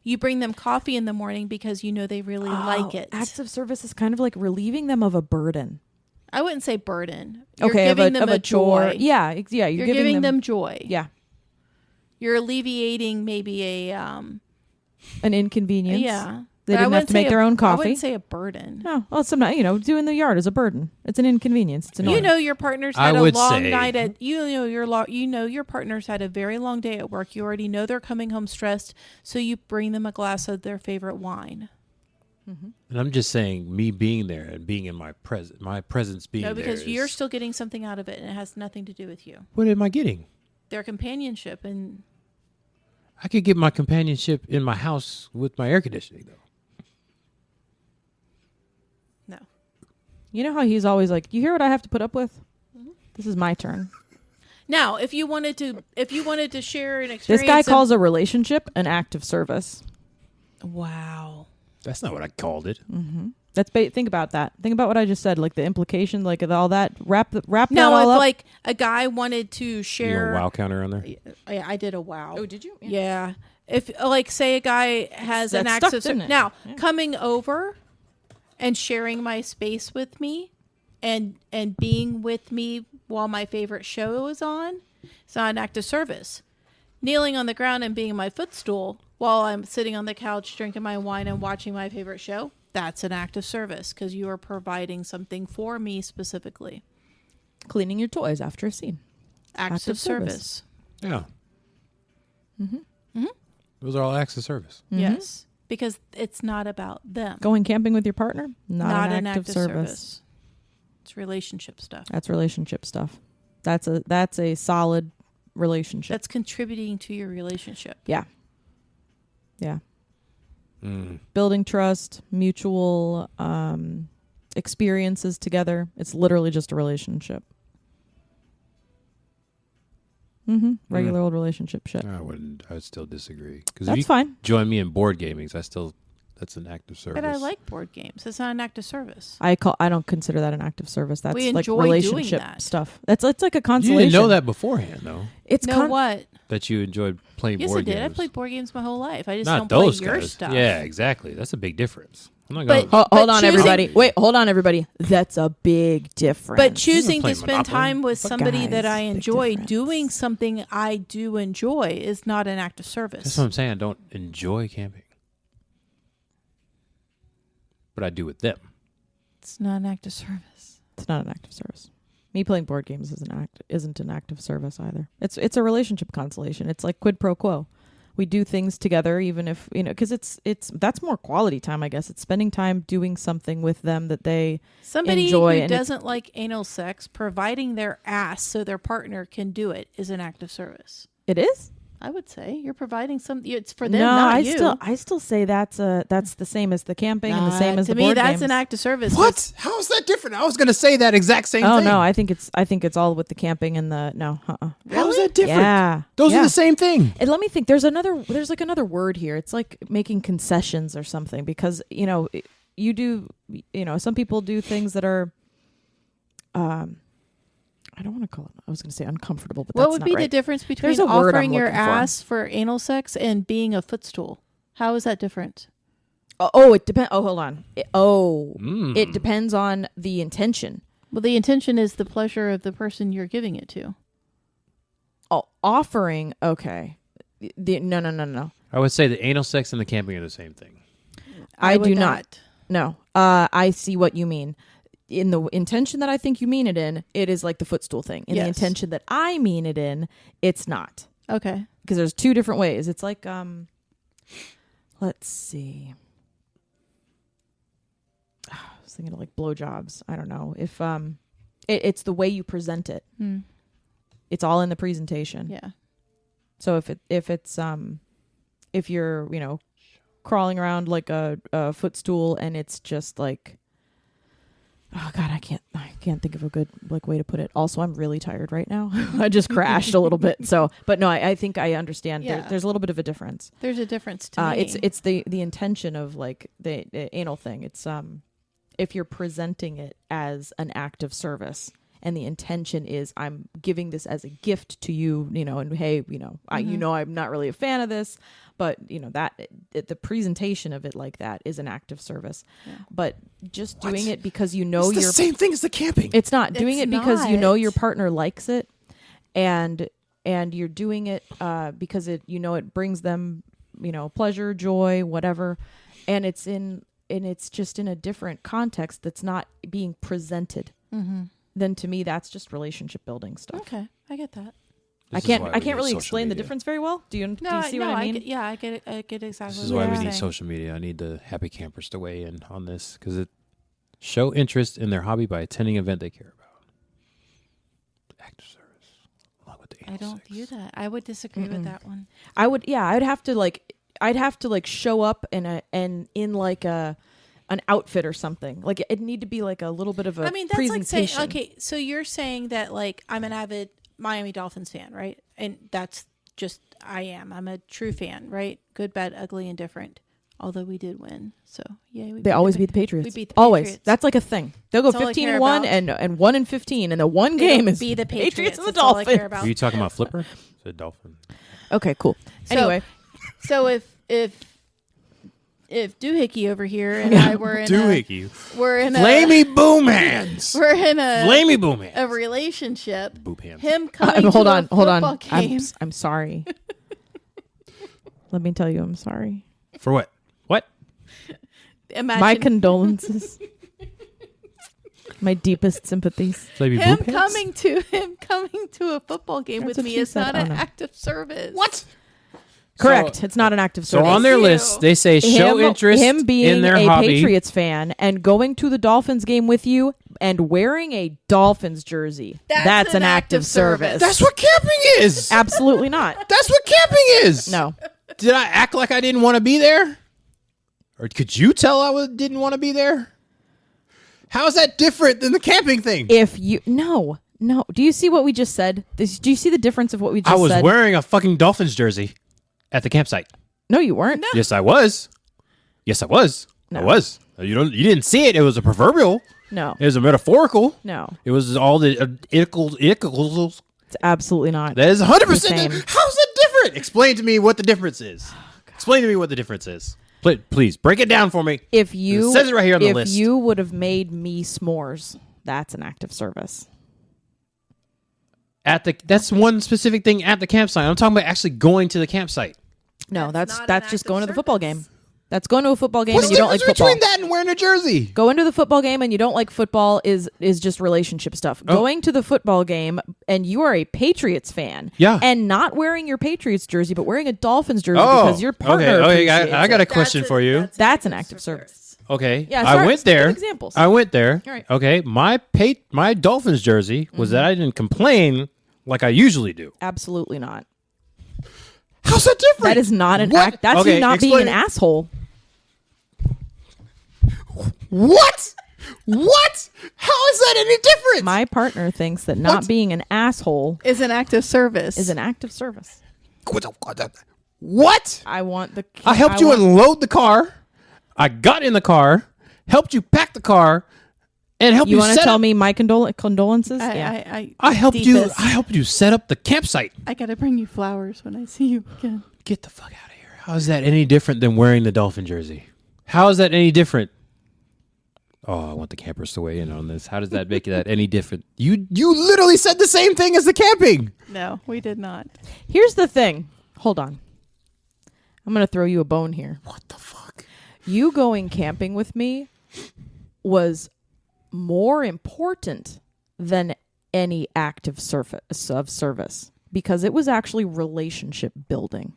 You bring them coffee in the morning because you know they really like it. Acts of service is kind of like relieving them of a burden. I wouldn't say burden. You're Okay, giving them of a joy. chore. Yeah, You're giving them joy. Yeah. You're alleviating maybe an inconvenience. Yeah. They didn't have to make their own coffee. I wouldn't say a burden. No. Well, sometimes, doing the yard is a burden. It's an inconvenience. It's annoying. Your partner's had a long night at your partner's had a very long day at work. You already know they're coming home stressed, so you bring them a glass of their favorite wine. Mm-hmm. And I'm just saying, me being there and being in my presence being there. No, because you're still getting something out of it, and it has nothing to do with you. What am I getting? Their companionship, and I could get my companionship in my house with my air conditioning, though. No. You know how he's always like, "You hear what I have to put up with? Mm-hmm. This is my turn." Now, if you wanted to share an experience, this guy calls a relationship an act of service. Wow. That's not what I called it. Mm-hmm. Think about that. Think about what I just said, like the implication, like all that. Wrap that all up. No, if like a guy wanted to share. You got a wow counter on there? I did a wow. Oh, did you? Yeah. If like say a guy has an act of service. Now, coming over and sharing my space with me and being with me while my favorite show is on, it's not an act of service. Kneeling on the ground and being in my footstool while I'm sitting on the couch drinking my wine and watching my favorite show, that's an act of service because you are providing something for me specifically. Cleaning your toys after a scene. Acts of service. Yeah. Mm-hmm. Mm-hmm. Those are all acts of service. Mm-hmm. Yes. Because it's not about them. Going camping with your partner? Not an act of service. It's relationship stuff. That's relationship stuff. That's a solid relationship. That's contributing to your relationship. Yeah. Yeah. Building trust, mutual experiences together. It's literally just a relationship. Regular old relationship shit. I would still disagree. Because that's fine. Join me in board gamings. That's an act of service. But I like board games. It's not an act of service. I don't consider that an act of service. That's we like enjoy relationship doing that. stuff. It's like a consolation. You didn't know that beforehand, though. It's what? That you enjoyed playing yes, board games. Yes, I did. I played board games my whole life. I just not don't play those your guys. stuff. Yeah, exactly. That's a big difference. I'm not going. Hold on, everybody. Wait, hold on, everybody. That's a big difference. But choosing to spend Monopoly. time with somebody guys, that I enjoy, difference. doing something I do enjoy, is not an act of service. That's what I'm saying. I don't enjoy camping, but I do with them. It's not an act of service. It's not an act of service. Me playing board games isn't an act of service either. It's a relationship consolation. It's like quid pro quo. We do things together, even if because that's more quality time, I guess. It's spending time doing something with them that they enjoy. Who doesn't like anal sex, providing their ass so their partner can do it is an act of service. It is. I would say you're providing something. It's for them, no, not I still say that's the same as the camping and the same as the board games. To me, that's an act of service. What? How is that different? I was going to say that exact same thing. Oh no, I think it's all with the camping and the no. How is that different? Yeah, those are the same thing. And let me think. There's like another word here. It's like making concessions or something because you do some people do things that are I don't want to call it. I was going to say uncomfortable, but what that's would not be right. the difference between offering your ass for anal sex and being a footstool? How is that different? It depends. Oh, hold on. It depends on the intention. Well, the intention is the pleasure of the person you're giving it to. Oh, offering. Okay. No. I would say the anal sex and the camping are the same thing. I would do not. No. I see what you mean. In the intention that I think you mean it in, it is like the footstool thing. In the intention that I mean it in, it's not. Okay. Because there's two different ways. It's like, let's see. I was thinking of like blowjobs. I don't know. If it's the way you present it. It's all in the presentation. Yeah. So if you're, crawling around like a footstool and it's just like, oh God, I can't think of a good like way to put it. Also, I'm really tired right now. I just crashed a little bit. So, but no, I think I understand. Yeah. There's a little bit of a difference. There's a difference to me. It's the intention of like the anal thing. It's if you're presenting it as an act of service. And the intention is I'm giving this as a gift to you, and hey, I'm not really a fan of this, but the presentation of it like that is an act of service. Yeah. But just doing it because it's the same thing as the camping. It's not doing It's it because not. your partner likes it, and you're doing it because it brings them pleasure, joy, whatever, and it's just in a different context that's not being presented. Mm-hmm. Then to me, that's just relationship building stuff. Okay, I get that. I can't really explain the difference very well. Do you see what I mean? I get it. I get exactly. This is why we need social media. I need the happy campers to weigh in on this because it show interest in their hobby by attending an event they care about. Active service, along with the anal I don't sex. view that. I would disagree with that one. I'd have to show up in an outfit or something. Like it'd need to be like a little bit of a That's presentation. like saying, okay, so you're saying that like I'm an avid Miami Dolphins fan, right? And that's just I am. I'm a true fan, right? Good, bad, ugly, and different. Although we did win, so yeah, they always beat the Patriots. We beat the always. Patriots. That's like a thing. They'll go That's all I care 15-1 about. and 1-15, and the one game is be the Patriots and the That's all I Dolphins. care about. Are you talking about Flipper? The dolphin. Okay, cool. So- Anyway, So if Doohickey over here and I were in we're in Flamey boom hands. we're in Flamey boom hands. a relationship. Boop hands. Him coming hold to on, a hold on. football game. I'm sorry. Let me tell you, I'm sorry. For what? What? Imagine My condolences. My deepest sympathies. Flamey him boop hands? coming to a football game That's with what me she is said. not Oh, an no. act of service. What? Correct. It's not an active So service. on their you. list, they say show interest him being in their a hobby. Patriots fan and going to the Dolphins game with you and wearing a Dolphins jersey. That's an act of service. That's what camping is. Absolutely not. That's what camping is. No. Did I act like I didn't want to be there? Or could you tell I didn't want to be there? How is that different than the camping thing? No. Do you see what we just said? Do you see the difference of what we just I was said? wearing a fucking Dolphins jersey at the campsite. No, you weren't. No. Yes, I was. No. I was. You didn't see it. It was a proverbial. No. It was a metaphorical. No. It was all the ickles. It's absolutely not. That is 100%. The same. How's it different? Explain to me what the difference is. Explain to me what the difference is. Please break it down for me. If It you says it right here on the list. If you would have made me s'mores, that's an act of service. That's one specific thing at the campsite. I'm talking about actually going to the campsite. No, That's not that's an just act going of to the football service. game. That's going to a football game What's and the you don't like difference football. between that and wearing a jersey? Going to the football game and you don't like football is just relationship stuff. Oh. Going to the football game and you are a Patriots fan, Yeah. and not wearing your Patriots jersey but wearing a Dolphins jersey because your partner Okay, appreciates I got it. a question for you. That's an act of service. Okay, Yeah, I start- went start there. with examples. I went there. All right. Okay, my Dolphins jersey was that I didn't complain like I usually do. Absolutely not. How's that different? That is not an What? act. That's Okay, you not being an explain- asshole. What? What? How is that any different? My partner thinks that not What? being an asshole Is an act of service. is an act of service. What? I want the. I helped you unload the car. I got in the car, helped you pack the car, and helped You you want to set tell up. me my condolences? I helped you. I helped you set up the campsite. I gotta bring you flowers when I see you again. Get the fuck out of here. How is that any different than wearing the Dolphin jersey? How is that any different? Oh, I want the campers to weigh in on this. How does that make that any different? You literally said the same thing as the camping. No, we did not. Here's the thing. Hold on. I'm going to throw you a bone here. What the fuck? You going camping with me was more important than any act of service because it was actually relationship building.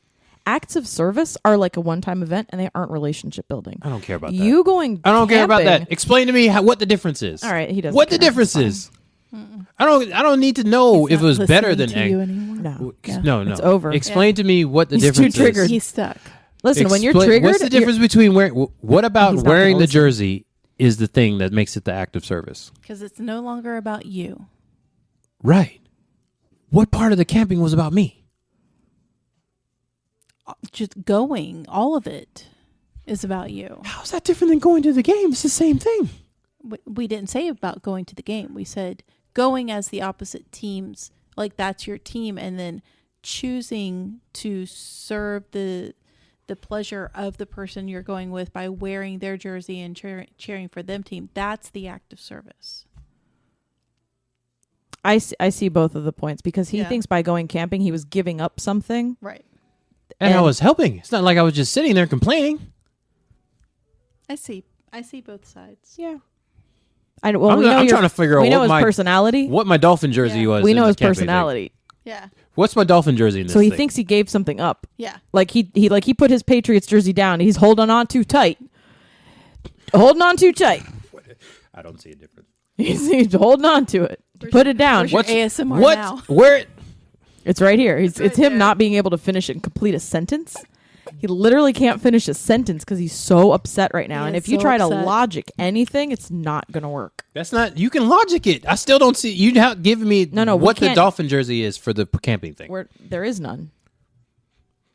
Acts of service are like a one-time event and they aren't relationship building. I don't care about that. You going I don't care about camping- that. Explain to me what the difference is. All right, he doesn't What care. the difference is. I don't need to know if it was better than to you egg. anymore. No. No. It's over. Explain to me what the He's too difference is. triggered. He's stuck. Listen, when you're triggered, What's the difference between wearing? What about He's not wearing gonna the listen. jersey is the thing that makes it the act of service? Because it's no longer about you. Right. What part of the camping was about me? Just going, all of it is about you. How's that different than going to the game? It's the same thing. We didn't say about going to the game. We said going as the opposite teams, like that's your team, and then choosing to serve the pleasure of the person you're going with by wearing their jersey and cheering for them team. That's the act of service. I see both of the points because he Yeah. thinks by going camping he was giving up something. Right. And I And- was helping. It's not like I was just sitting there complaining. I see both sides. Yeah. I'm trying to figure out we know what his personality. my dolphin jersey Yeah. was. We in know the his camping personality. Yeah. thing. What's my dolphin jersey in this So he thing? thinks he gave something up. Yeah. Like he put his Patriots jersey down. And he's holding on too tight. Holding on too tight. I don't see a difference. He's holding on to it. Put it down. where's your ASMR what? now? Where? It's right here. It's right him there. not being able to finish and complete a sentence. He literally can't finish a sentence because he's so upset right now. He And is if you so try to upset. logic anything, it's not going to work. That's not. You can logic it. I still don't see. You have given me No, we what the can't- dolphin jersey is for the camping thing. Where there is none.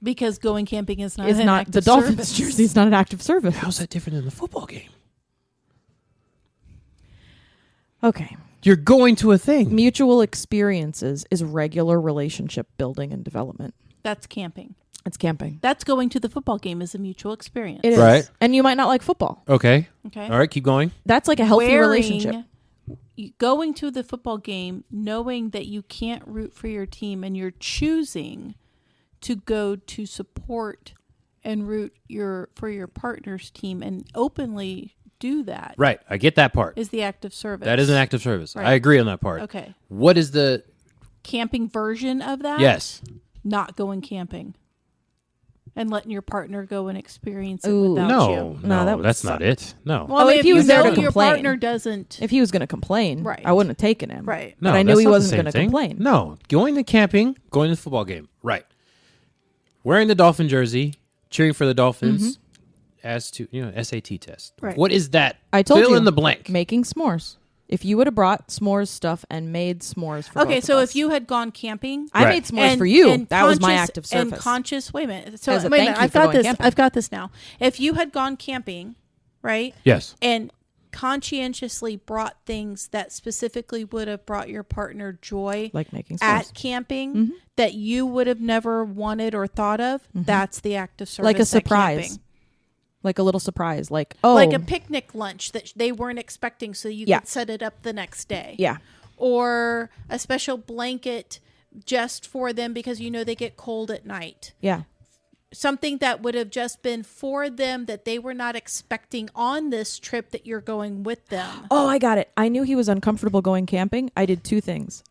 Because going camping is not It's an not act the of Dolphins service. jersey is not an active service. How's that different than the football game? Okay. You're going to a thing. Mutual experiences is regular relationship building and development. That's camping. It's camping. That's going to the football game is a mutual experience. It is. Right. And you might not like football. Okay. Okay. All right. Keep going. That's like a healthy relationship. Going to the football game, knowing that you can't root for your team and you're choosing to go to support and root for your partner's team and openly do that Right. I get that part. is the act of service. That is an act of service. Right. I agree on that part. Okay. What is the? Camping version of that? Yes. Not going camping. And letting your partner go and experience it Ooh. without No. you. No, No. that would that's suck. not it. No. Well, if he was there to your complain. partner doesn't. If he was going to complain, Right. I wouldn't have taken him. Right. No, But I knew that's he not the wasn't same going to thing. complain. No, going to camping, going to the football game. Right. Wearing the dolphin jersey, cheering for the Dolphins, as to SAT test. Right. What is that? I told Fill you. in the blank. Making s'mores. If you would have brought s'mores stuff and made s'mores for Okay, both so of if us. you had gone camping, I Right. made s'mores for you. That was my conscious- act of service. And conscious. Wait a minute. So As a wait a thank minute. you I've for got going this. camping. I've got this now. If you had gone camping, right, Yes. and conscientiously brought things that specifically would have brought your partner joy like making s'mores. at camping that you would have never wanted or thought of, that's the act of service. Like a at surprise. camping. Like a little surprise. Like, oh. Like a picnic lunch that they weren't expecting, so you Yeah. could set it up the next day. Yeah. Or a special blanket just for them because they get cold at night. Yeah. Something that would have just been for them that they were not expecting on this trip that you're going with them. Oh, I got it. I knew he was uncomfortable going camping. I did two things.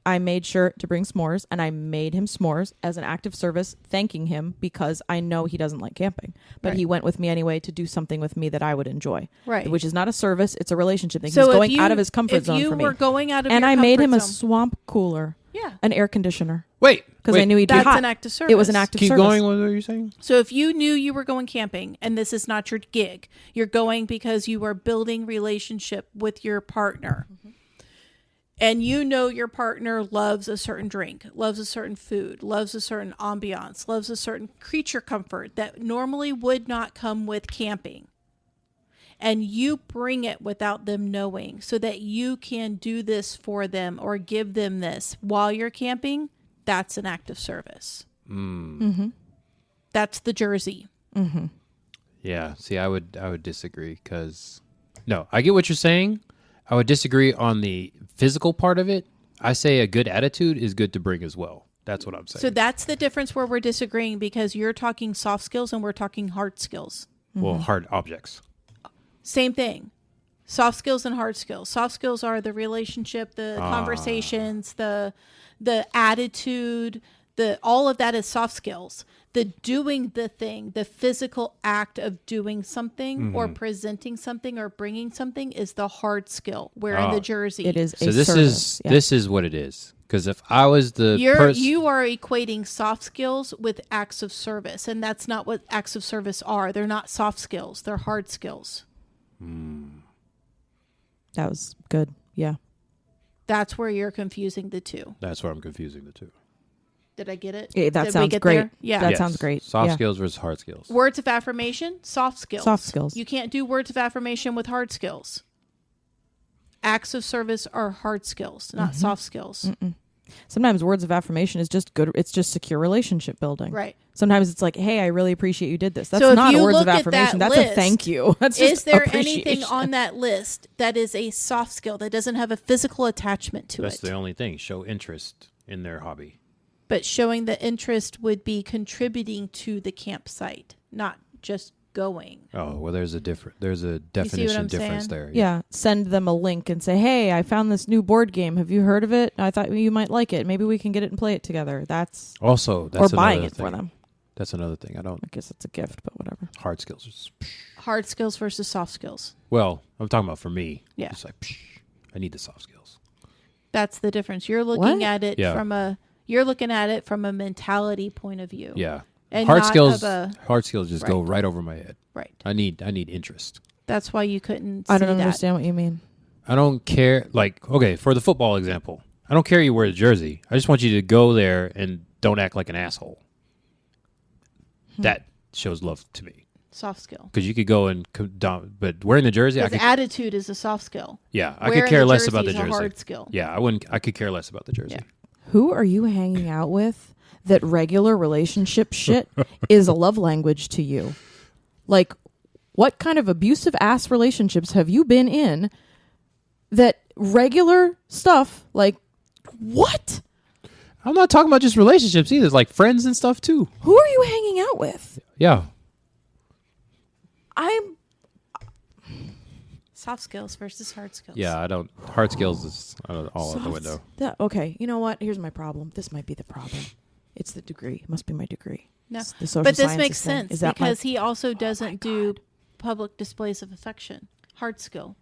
I made sure to bring s'mores, and I made him s'mores as an act of service, thanking him because I know he doesn't like camping. But Right. he went with me anyway to do something with me that I would enjoy. Right. Which is not a service, it's a relationship thing. So He's if going you- out of his comfort if zone you for me. were going out of And your I made him comfort a zone- swamp cooler, Yeah. an air conditioner, Wait. because I knew he'd be That's hot. an act of service. It was an act of Keep service. going. What were you saying? So if you knew you were going camping and this is not your gig, you're going because you are building relationship with your partner. And your partner loves a certain drink, loves a certain food, loves a certain ambiance, loves a certain creature comfort that normally would not come with camping. And you bring it without them knowing so that you can do this for them or give them this while you're camping. That's an act of service. That's the jersey. Yeah. See, I would disagree because No, I get what you're saying. I would disagree on the physical part of it. I say a good attitude is good to bring as well. That's what I'm saying. So that's the difference where we're disagreeing, because you're talking soft skills and we're talking hard skills. Well, hard objects. Same thing. Soft skills and hard skills. Soft skills are the relationship, the conversations, the attitude, all of that is soft skills. The doing the thing, the physical act of doing something or presenting something or bringing something is the hard skill. Wearing the jersey. It is So a this service. this is what it is. Because if I was the You are equating soft skills with acts of service, and that's not what acts of service are. They're not soft skills. They're hard skills. That was good. Yeah. That's where you're confusing the two. That's where I'm confusing the two. Did I get it? Yeah, that Did we sounds get great. there? Yeah. That sounds great. Soft Yeah. skills versus hard skills. Words of affirmation, soft skills. Soft skills. You can't do words of affirmation with hard skills. Acts of service are hard skills, not soft skills. Sometimes words of affirmation is just good. It's just secure relationship building. Right. Sometimes it's like, hey, I really appreciate you did this. That's So if not you words of look at affirmation. that That's a list, thank you. That's just Is there appreciation. anything on that list that is a soft skill that doesn't have a physical attachment to That's it? the only thing. Show interest in their hobby. But showing the interest would be contributing to the campsite, not just going. Oh, well, there's a I'm definition difference saying? there. Yeah, send them a link and say, hey, I found this new board game. Have you heard of it? I thought you might like it. Maybe we can get it and play it together. That's Also, that's or buying another it thing. for them. That's another thing. I guess it's a gift, but whatever. hard skills. Is, Hard skills versus soft skills. well, I'm talking about for me. Yeah. It's like, I need the soft skills. That's the difference. You're looking What? at it Yeah. from a mentality point of view. Yeah. And hard not skills. of a- Hard skills just go Right. right over my head. Right. I need interest. That's why you couldn't I see don't that. understand what you mean. I don't care. Like, okay, for the football example, I don't care you wear the jersey. I just want you to go there and don't act like an asshole. That shows love to me. Soft skill. Because you could go and, but wearing the jersey, I Because could. attitude is a soft skill. Yeah, I Wearing could care the less jersey about the is a jersey. hard skill. Yeah, I wouldn't. I could care less about the jersey. Yeah. Who are you hanging out with that regular relationship shit is a love language to you? Like, what kind of abusive ass relationships have you been in that regular stuff, like, what? I'm not talking about just relationships either. It's like friends and stuff too. Who are you hanging out with? Yeah. I'm Soft skills versus hard skills. Yeah, I don't. Hard skills is all out the window. okay. You know what? Here's my problem. This might be the problem. It's the degree. It must be my degree. No. It's the social But this sciences makes thing. sense Is that my- because he also doesn't do public displays of affection. Hard skill.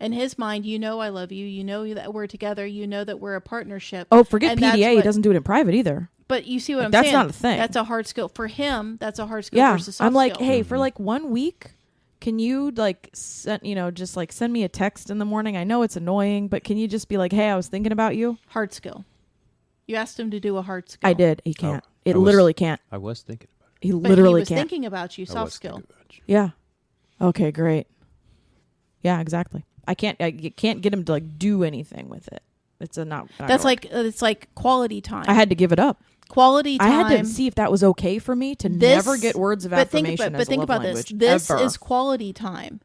In his mind, you know I love you. You know that we're together. You know that we're a partnership. Oh, forget And that's PDA. He what- doesn't do it in private either. But you see what I'm That's saying? not a thing. That's a hard skill. For him, that's a hard skill Yeah. versus soft I'm like, skill. hey, for like 1 week, can you just like send me a text in the morning? I know it's annoying, but can you just be like, hey, I was thinking about you? Hard skill. You asked him to do a hard skill. I did. He can't. I It was- literally can't. I was thinking about it. He But literally he was can't. thinking about you. I Soft was skill. thinking about you. Yeah. Okay, great. Yeah, exactly. I can't get him to like do anything with it. It's a not. That's like it's like quality time. I had to give it up. Quality time. I had to see if that was okay for me to never get words of affirmation as a love language. This ever. is quality time.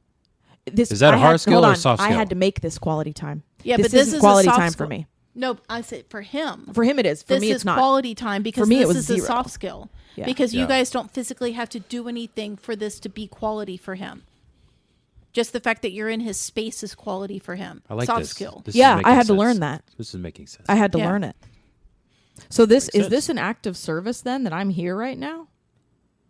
Is that a hard skill or a soft I skill? had to make this quality time. Yeah, this but this isn't is quality a soft time skill. for me. No, I said for him. For him, it is. For This me, is it's not. quality time because For me, it this was is a 0. soft skill. Yeah. Because you Yeah. guys don't physically have to do anything for this to be quality for him. Just the fact that you're in his space is quality for him. I like soft this. skill. This is Yeah, making I had to sense. learn that. This is making sense. I had to Yeah. learn it. So this Makes is sense. this an act of service then that I'm here right now?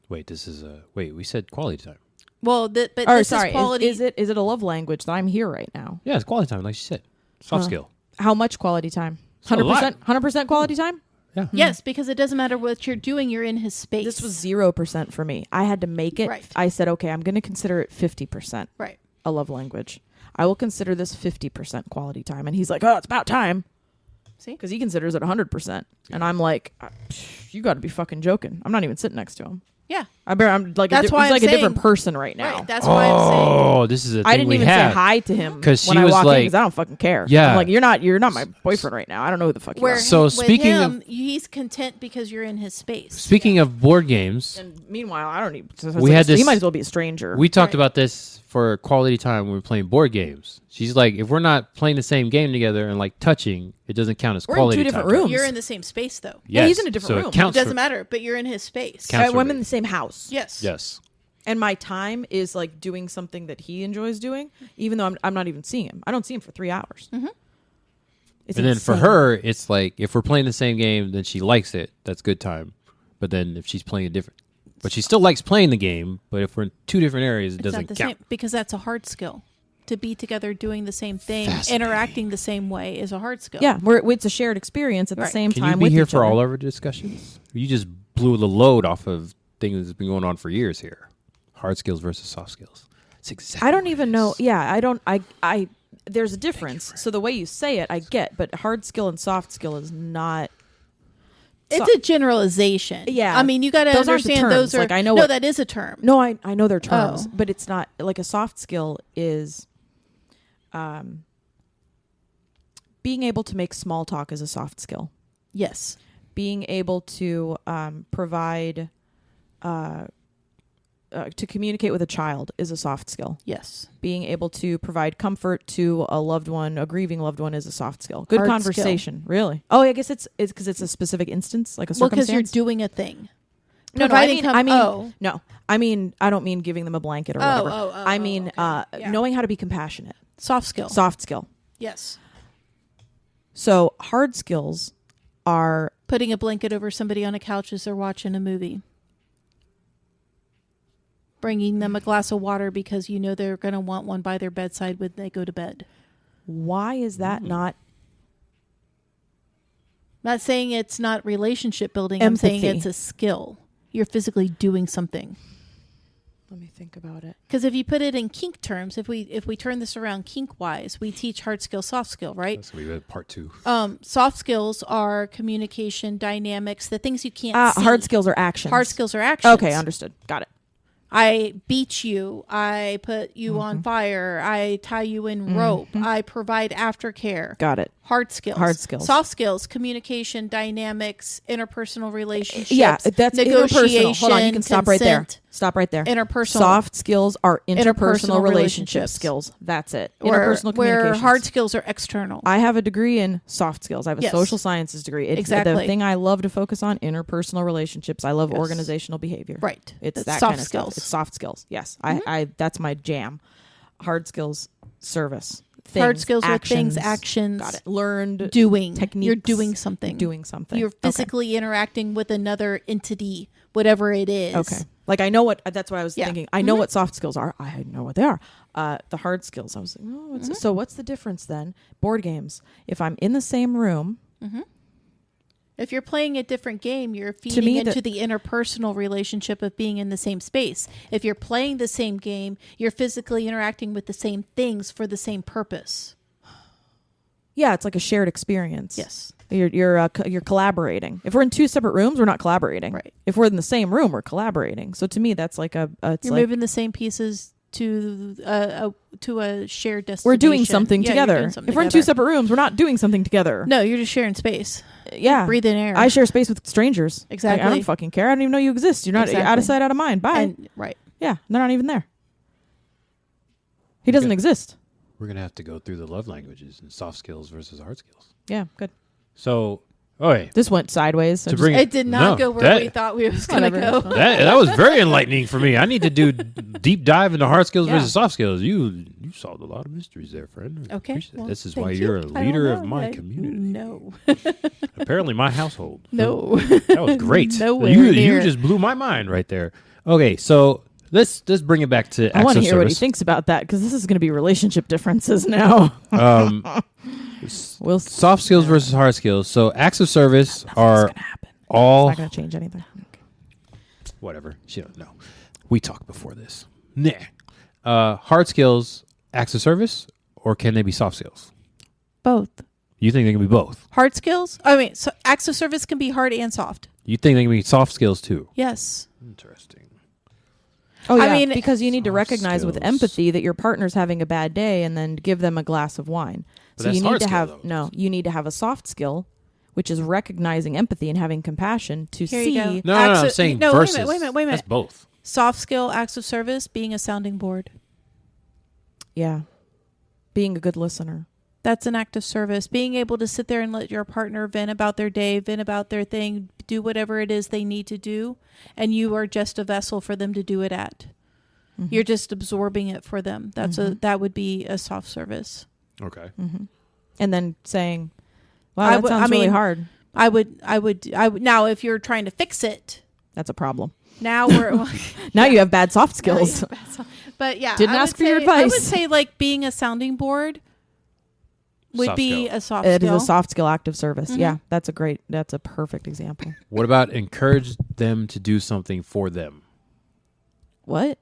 Wait, this is a wait. We said quality time. Well, but Or this sorry, is quality. is it a love language that I'm here right now? Yeah, it's quality time, like you said. Soft Huh. skill. How much quality time? a lot. 100% quality time? Yeah. Yes, because it doesn't matter what you're doing. You're in his space. This was 0% for me. I had to make it. Right. I said, okay, I'm going to consider it 50% right. a love language. I will consider this 50% quality time. And he's like, oh, it's about time. See? Because he considers it 100%. And I'm like, you got to be fucking joking. I'm not even sitting next to him. Yeah. I'm like That's why he's like I'm a different saying- person right now. Right. That's why I'm saying. Oh, this is a thing I didn't we even have. say hi to him 'Cause when she I was walked in like- because I don't fucking care. Yeah. I'm like, you're not my boyfriend right now. I don't know who the fuck you Where are. So with speaking him, he's content because you're in his space. Speaking of board games, And meanwhile, I don't need. We had He this- might as well be a stranger. we talked Right. about this for quality time when we were playing board games. She's like, if we're not playing the same game together and like touching, it doesn't count as We're in quality two different time. rooms. You're in the same space though. Yeah, he's Yes. in a different So room. It It counts doesn't for- matter, but you're in his space. Counts for I'm me. in the same house. Yes. Yes. And my time is like doing something that he enjoys doing, even though I'm not even seeing him. I don't see him for 3 hours. Mm-hmm. It's And then for insane. her, it's like if we're playing the same game, then she likes it. That's good time. But then if she's playing a different, but she still likes playing the game. But if we're in two different areas, it It's doesn't not the count. same because that's a hard skill. To be together doing the same thing, Fascinating. interacting the same way is a hard skill. Yeah, it's a shared experience at the Right. same Can time. you be with here each for other. all of our discussions? You just blew the load off of things that's been going on for years here. Hard skills versus soft skills. It's exactly. I don't what it even know. is. Yeah, I don't. I. There's a difference. So the way you say it, I get, but hard skill and soft skill is not. It's a generalization. Yeah. I mean, you got to Those aren't the understand those terms. are. Like, I know no, what- that is a term. No, I know their terms, Oh. but it's not like a soft skill is. Being able to make small talk is a soft skill. Yes. Being able to provide, to communicate with a child is a soft skill. Yes. Being able to provide comfort to a loved one, a grieving loved one, is a soft skill. Good Hard conversation, really. Oh, I guess it's because it's a specific instance, like a Well, because circumstance. you're doing a thing. No, I Providing mean, oh. no. I mean, I don't mean giving them a blanket or Oh, whatever. oh, oh, I oh, mean, okay. Yeah. knowing how to be compassionate. Soft skill. Soft skill. Yes. So hard skills are Putting a blanket over somebody on a couch as they're watching a movie. Bringing them a glass of water because you know they're going to want one by their bedside when they go to bed. why is that not Not saying it's not relationship building. I'm saying Empathy. it's a skill. You're physically doing something. let me think about it. Because if you put it in kink terms, if we turn this around kink wise, we teach hard skill, soft skill, right? That's gonna be part 2. Soft skills are communication, dynamics, the things you can't see. Hard skills are actions. Hard skills are actions. Okay, understood. Got it. I beat you. I put you on fire. I tie you in rope. I provide aftercare. Got it. Hard skills. Hard skills. Soft skills, communication, dynamics, interpersonal relationships. Yeah, that's negotiation. interpersonal. Hold on, you can stop right there. consent. Stop right there. Interpersonal. Soft skills are interpersonal Interpersonal relationship relationships. skills. That's it. Where Interpersonal where communications. hard skills are external. I have a degree in soft skills. I have a Yes. social sciences degree. It's Exactly. the thing I love to focus on, interpersonal relationships. I love Yes. organizational behavior. Right. It's That's that soft kind of skills. stuff. It's soft skills. Yes. I that's my jam. Hard skills, service. Things, Hard skills are things, actions. actions. Got it. Learned Doing. techniques. You're doing something. Doing something. You're physically interacting with another entity, whatever it is. Okay. Like I know what that's what I was Yeah. thinking. I know what soft skills are. I know what they are. The hard skills. I was like, oh, so what's the difference then? Board games. If I'm in the same room, If you're playing a different game, you're me, feeding into the interpersonal relationship of being in the same space. If you're playing the same game, you're physically interacting with the same things for the same purpose. yeah, it's like a shared experience. Yes. You're collaborating. If we're in two separate rooms, we're not collaborating. Right. If we're in the same room, we're collaborating. So to me, that's like it's You're like moving the same pieces to a shared destination. we're doing something Yeah, you're together. doing something If we're in two together. separate rooms, we're not doing something together. No, you're just sharing space. Yeah. Breathing air. I share space with strangers. Like, I Exactly. don't fucking care. I don't even know you exist. You're not out of Exactly. sight, out of mind. Bye. And, right. Yeah, they're not even there. He doesn't Okay. exist. We're gonna have to go through the love languages and soft skills versus hard skills. Yeah, good. So, okay, This went sideways. So to just- bring It did not no, go where that, we thought we was going to Whatever. go. that was very enlightening for me. I need to do deep dive into hard skills Yeah. versus soft skills. You solved a lot of mysteries there, friend. I Okay. appreciate it. well, This is thank why you. you're a I don't leader of know. my I- community. No. Apparently, my household. No. That was great. Nowhere you near. just blew my mind right there. Okay, so let's bring it back to I want acts to of hear what he service. thinks about that because this is going to be relationship differences now. We'll Soft skills versus hard skills. So acts of service It's are going to happen. all It's not going to change anything. whatever. She don't know. We talked before this. Nah. Hard skills, acts of service, or can they be soft skills? Both. You think they can be both? Hard skills? I mean, so acts of service can be hard and soft. You think they can be soft skills too? Yes. Interesting. Oh, yeah. I mean, because you need to soft recognize with skills. empathy that your partner's having a bad day and then give them a glass of wine. But So that's you need hard to skill, have, though. no, you need to have a soft skill, which is recognizing empathy and having compassion to Here see. you go. No, Acts I'm of- saying no, versus. Wait a minute. That's both. Soft skill, acts of service, being a sounding board. Yeah. Being a good listener. That's an act of service. Being able to sit there and let your partner vent about their day, vent about their thing, do whatever it is they need to do, and you are just a vessel for them to do it at. Mhm. You're just absorbing it for them. That would be a soft service. Okay. And then saying, wow, that sounds really hard. I would now if you're trying to fix it, That's a problem. now we're Now you have bad soft skills. But yeah, Didn't I ask would for your say- I would advice. say like being a sounding board would Soft be skill. a soft It is skill. a soft skill act of service. Mhm. Yeah, that's a perfect example. What about encourage them to do something for them? What?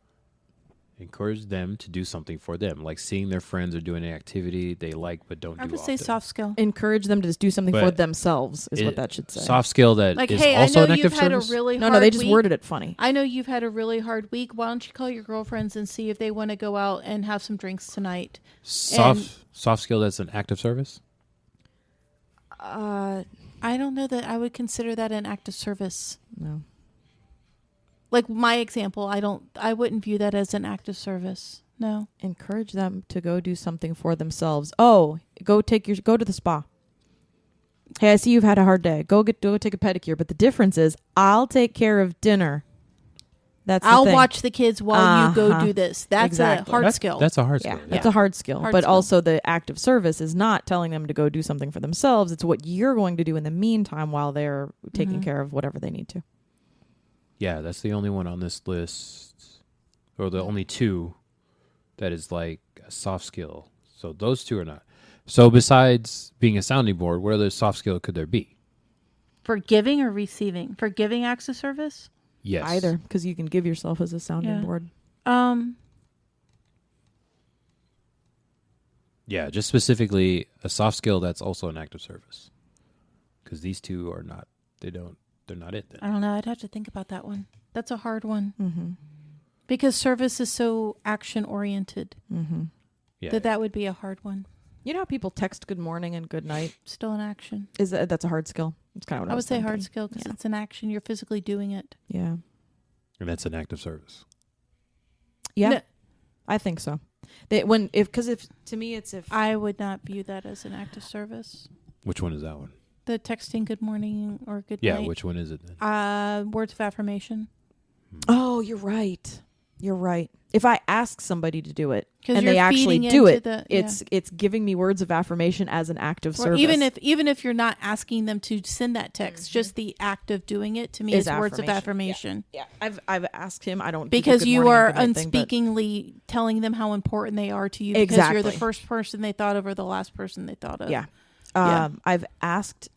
Encourage them to do something for them, like seeing their friends are doing an activity they like but don't I do would say often. soft skill. Encourage them to just do something for But themselves is what it- that should say. Soft skill that Like, is hey, I also know an active you've had service. a really no, hard they just week. worded it funny. I know you've had a really hard week. Why don't you call your girlfriends and see if they want to go out and have some drinks tonight? Soft skill that's an active service. I don't know that I would consider that an act of service. No. Like my example, I wouldn't view that as an act of service. No. Encourage them to go do something for themselves. Oh, go to the spa. Hey, I see you've had a hard day. Go take a pedicure. But the difference is, I'll take care of dinner. That's the I'll thing. watch the kids while you go Uh-huh. do this. That's Exactly. a hard That's, skill. That's a hard Yeah, skill. that's Yeah. a hard skill. Hard But skill. also the act of service is not telling them to go do something for themselves. It's what you're going to do in the meantime while they're taking care of whatever they need to. Yeah, that's the only one on this list, or the only two that is like a soft skill. So those two are not. So besides being a sounding board, what other soft skill could there be? For giving or receiving? For giving acts of service? Yes. Either, because you can give yourself as a sounding Yeah. board. Yeah, just specifically a soft skill that's also an act of service. Because these two are not. They're not it then. I don't know. I'd have to think about that one. That's a hard one. Mm-hmm. Because service is so action oriented Mm-hmm. Yeah. that would be a hard one. You know how people text good morning and good night? Still an action. That's a hard skill. That's kind of what I would say hard thinking. skill because Yeah. it's an action. You're physically doing it. Yeah. And that's an act of service. Yeah. No, I think so. If to me it's if I would not view that as an act of service. Which one is that one? The texting good morning or good Yeah, night. which one is it then? Words of affirmation. oh, you're right. You're right. If I ask somebody to do it 'Cause and you're they actually feeding do into it, the- it's giving me words of affirmation as an act of Or service. even if you're not asking them to send that text, just the act of doing it to me is words of affirmation. Yeah. I've asked him. I don't do the Because good you morning are and good night thing, but- unspeakingly telling them how important they are to you because you're the Exactly. first person they thought of or the last person they thought of. Yeah. Yeah. I've asked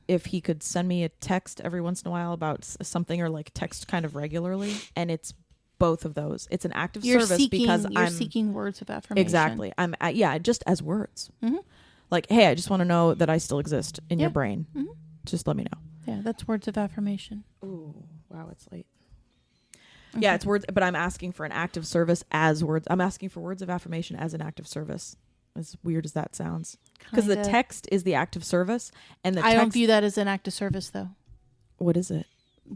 if he could send me a text every once in a while about something or like text kind of regularly, and it's both of those. It's an act of You're service seeking because you're I'm seeking words of affirmation. exactly. I'm just as words. Mhm. Like, hey, I just want to know that I still exist in your Yeah. brain. Mhm. Just let me know. Yeah, that's words of affirmation. Ooh, wow, it's late. Yeah, it's words, but I'm asking for an act of service as words. I'm asking for words of affirmation as an act of service. As weird as that sounds, because the Kinda. text is the act of service, and the I text. don't view that as an act of service though. What is it?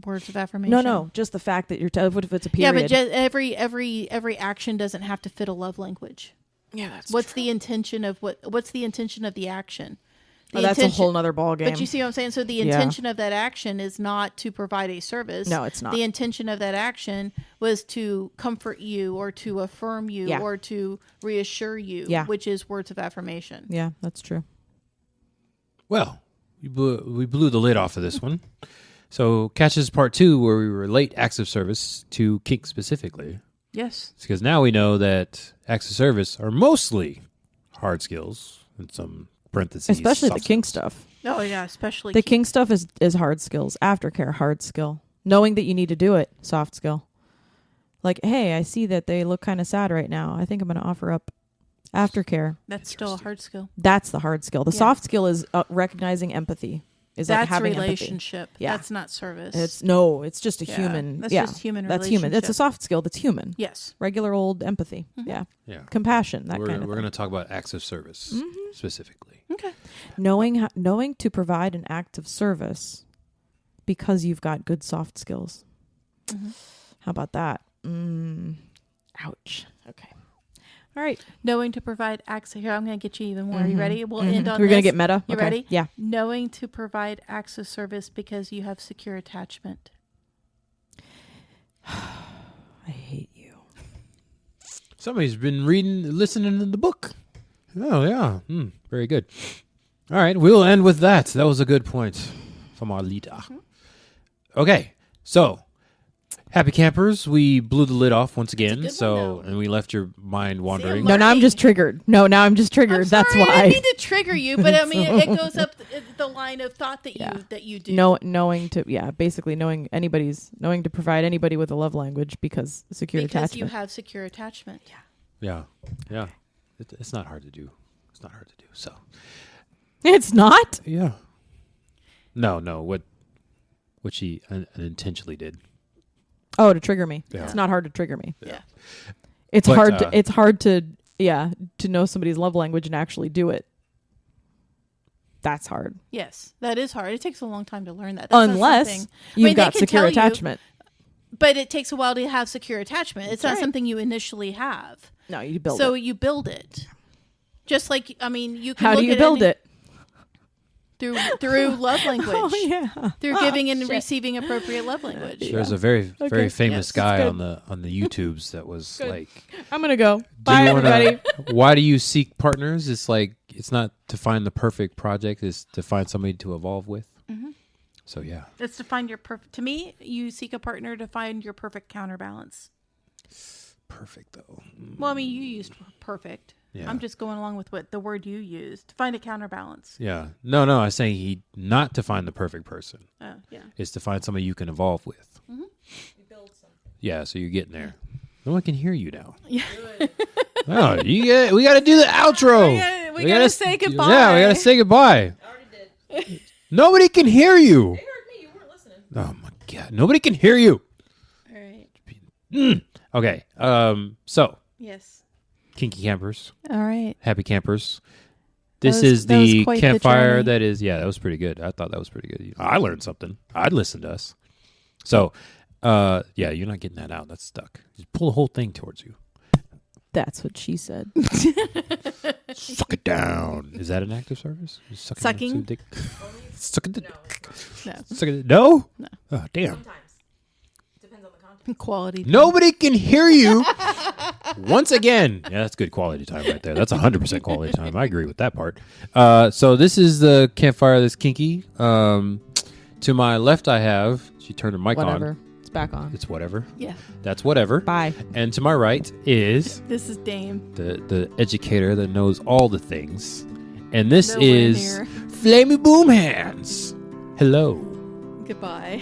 Words of affirmation. No, just the fact that you're. What if it's a Yeah, period? but just every action doesn't have to fit a love language. yeah, that's What's the intention of what's the intention of the action? The that's a intention- whole nother ball game. But you see what I'm saying? So the Yeah. intention of that action is not to provide a service. No, it's not. The intention of that action was to comfort you or to affirm you Yeah. or to reassure you, Yeah. which is words of affirmation. Yeah, that's true. Well, we blew the lid off of this one. So catches part 2 where we relate acts of service to kink specifically. Yes. It's because now we know that acts of service are mostly hard skills in some parentheses. Especially the soft kink skills. stuff. Oh yeah, especially The kink stuff is hard skills. Aftercare, hard skill. Knowing that you need to do it, soft skill. Like, hey, I see that they look kind of sad right now. I think I'm going to offer up aftercare. That's still a hard skill. That's the hard skill. The Yeah. soft skill is recognizing empathy. is That's like having empathy. relationship. Yeah. That's not service. It's just a Yeah, human. that's yeah, just human That's human. It's a relationship. soft skill that's human. Yes. Regular old empathy. Yeah, Yeah. compassion. That We're kind of going thing. to talk about acts of service specifically. Okay. Knowing to provide an act of service because you've got good soft skills. How about that? Ouch. Okay. All right. Knowing to provide acts. Here, I'm going to get you even more. Are you ready? We'll end on We're gonna this. get meta. You Okay. ready? Yeah. Knowing to provide acts of service because you have secure attachment. I hate you. Somebody's been listening to the book. Oh, yeah. Very good. All right. We'll end with that. That was a good point from our leader. Okay. So, happy campers, we blew the lid off once again. good So, one, though. and we left your mind wandering. No, now I'm just triggered. No, now I'm just triggered. I'm That's sorry, I why. didn't mean to trigger you, but I mean it goes up the line of thought that you do. Knowing to provide anybody with a love language because secure because attachment. you have secure attachment. Yeah. Yeah. It's not hard to do. It's not hard to do. So, It's not. yeah. No. What she unintentionally did. Oh, to trigger me. Yeah. It's not hard to trigger me. Yeah. It's But, hard. It's hard to know somebody's love language and actually do it. That's hard. Yes, that is hard. It takes a long time to learn that. That's not Unless something- you've they got can secure tell you, attachment. but it takes a while to have secure attachment. It's That's not right. something you initially have. No, you build So it. you build it. Just like you can How look do you at build any- it? through love language. Oh yeah. Through giving and receiving appropriate love language. There's a very famous Yes. guy Good. on the YouTubes that was Good. like, I'm gonna go. Do Bye, you wanna- everybody. why do you seek partners? It's like, it's not to find the perfect project, it's to find somebody to evolve with. So yeah. It's to find your perfect. To me, you seek a partner to find your perfect counterbalance. Perfect though. Well, I mean, you used perfect. Yeah. I'm just going along with what the word you used. To find a counterbalance. Yeah. No, I was saying not to find the perfect person. Oh, yeah. It's to find somebody you can evolve with. Yeah, so you're getting there. No one can hear you now. Yeah. Oh, we got to do the outro. We gotta say goodbye. Yeah, we got to say goodbye. Nobody can hear you. They heard me. You weren't listening. Oh my God, nobody can hear you. All right. Okay. So Yes. kinky campers, All right. happy campers. This was- is that was the quite the campfire journey. that is. Yeah, that was pretty good. I thought that was pretty good. I learned something. I'd listen to us. So, yeah, you're not getting that out. That's stuck. Just pull the whole thing towards you. That's what she said. Suck it down. Is that an act of service? Sucking? Dick? Sucking the No. Sucking it? No? No. Oh, damn. Sometimes. Depends on the context. Quality. Nobody can hear you. Once again. Yeah, that's good quality time right there. That's 100% quality time. I agree with that part. So this is the campfire that's kinky. To my left, I have, she turned her mic Whatever. on. It's back on. It's whatever. Yeah. That's whatever. Bye. And to my right is This is Dame. the educator that knows all the things. And this Nowhere is near. Flamey Boom Hands. Hello. Goodbye.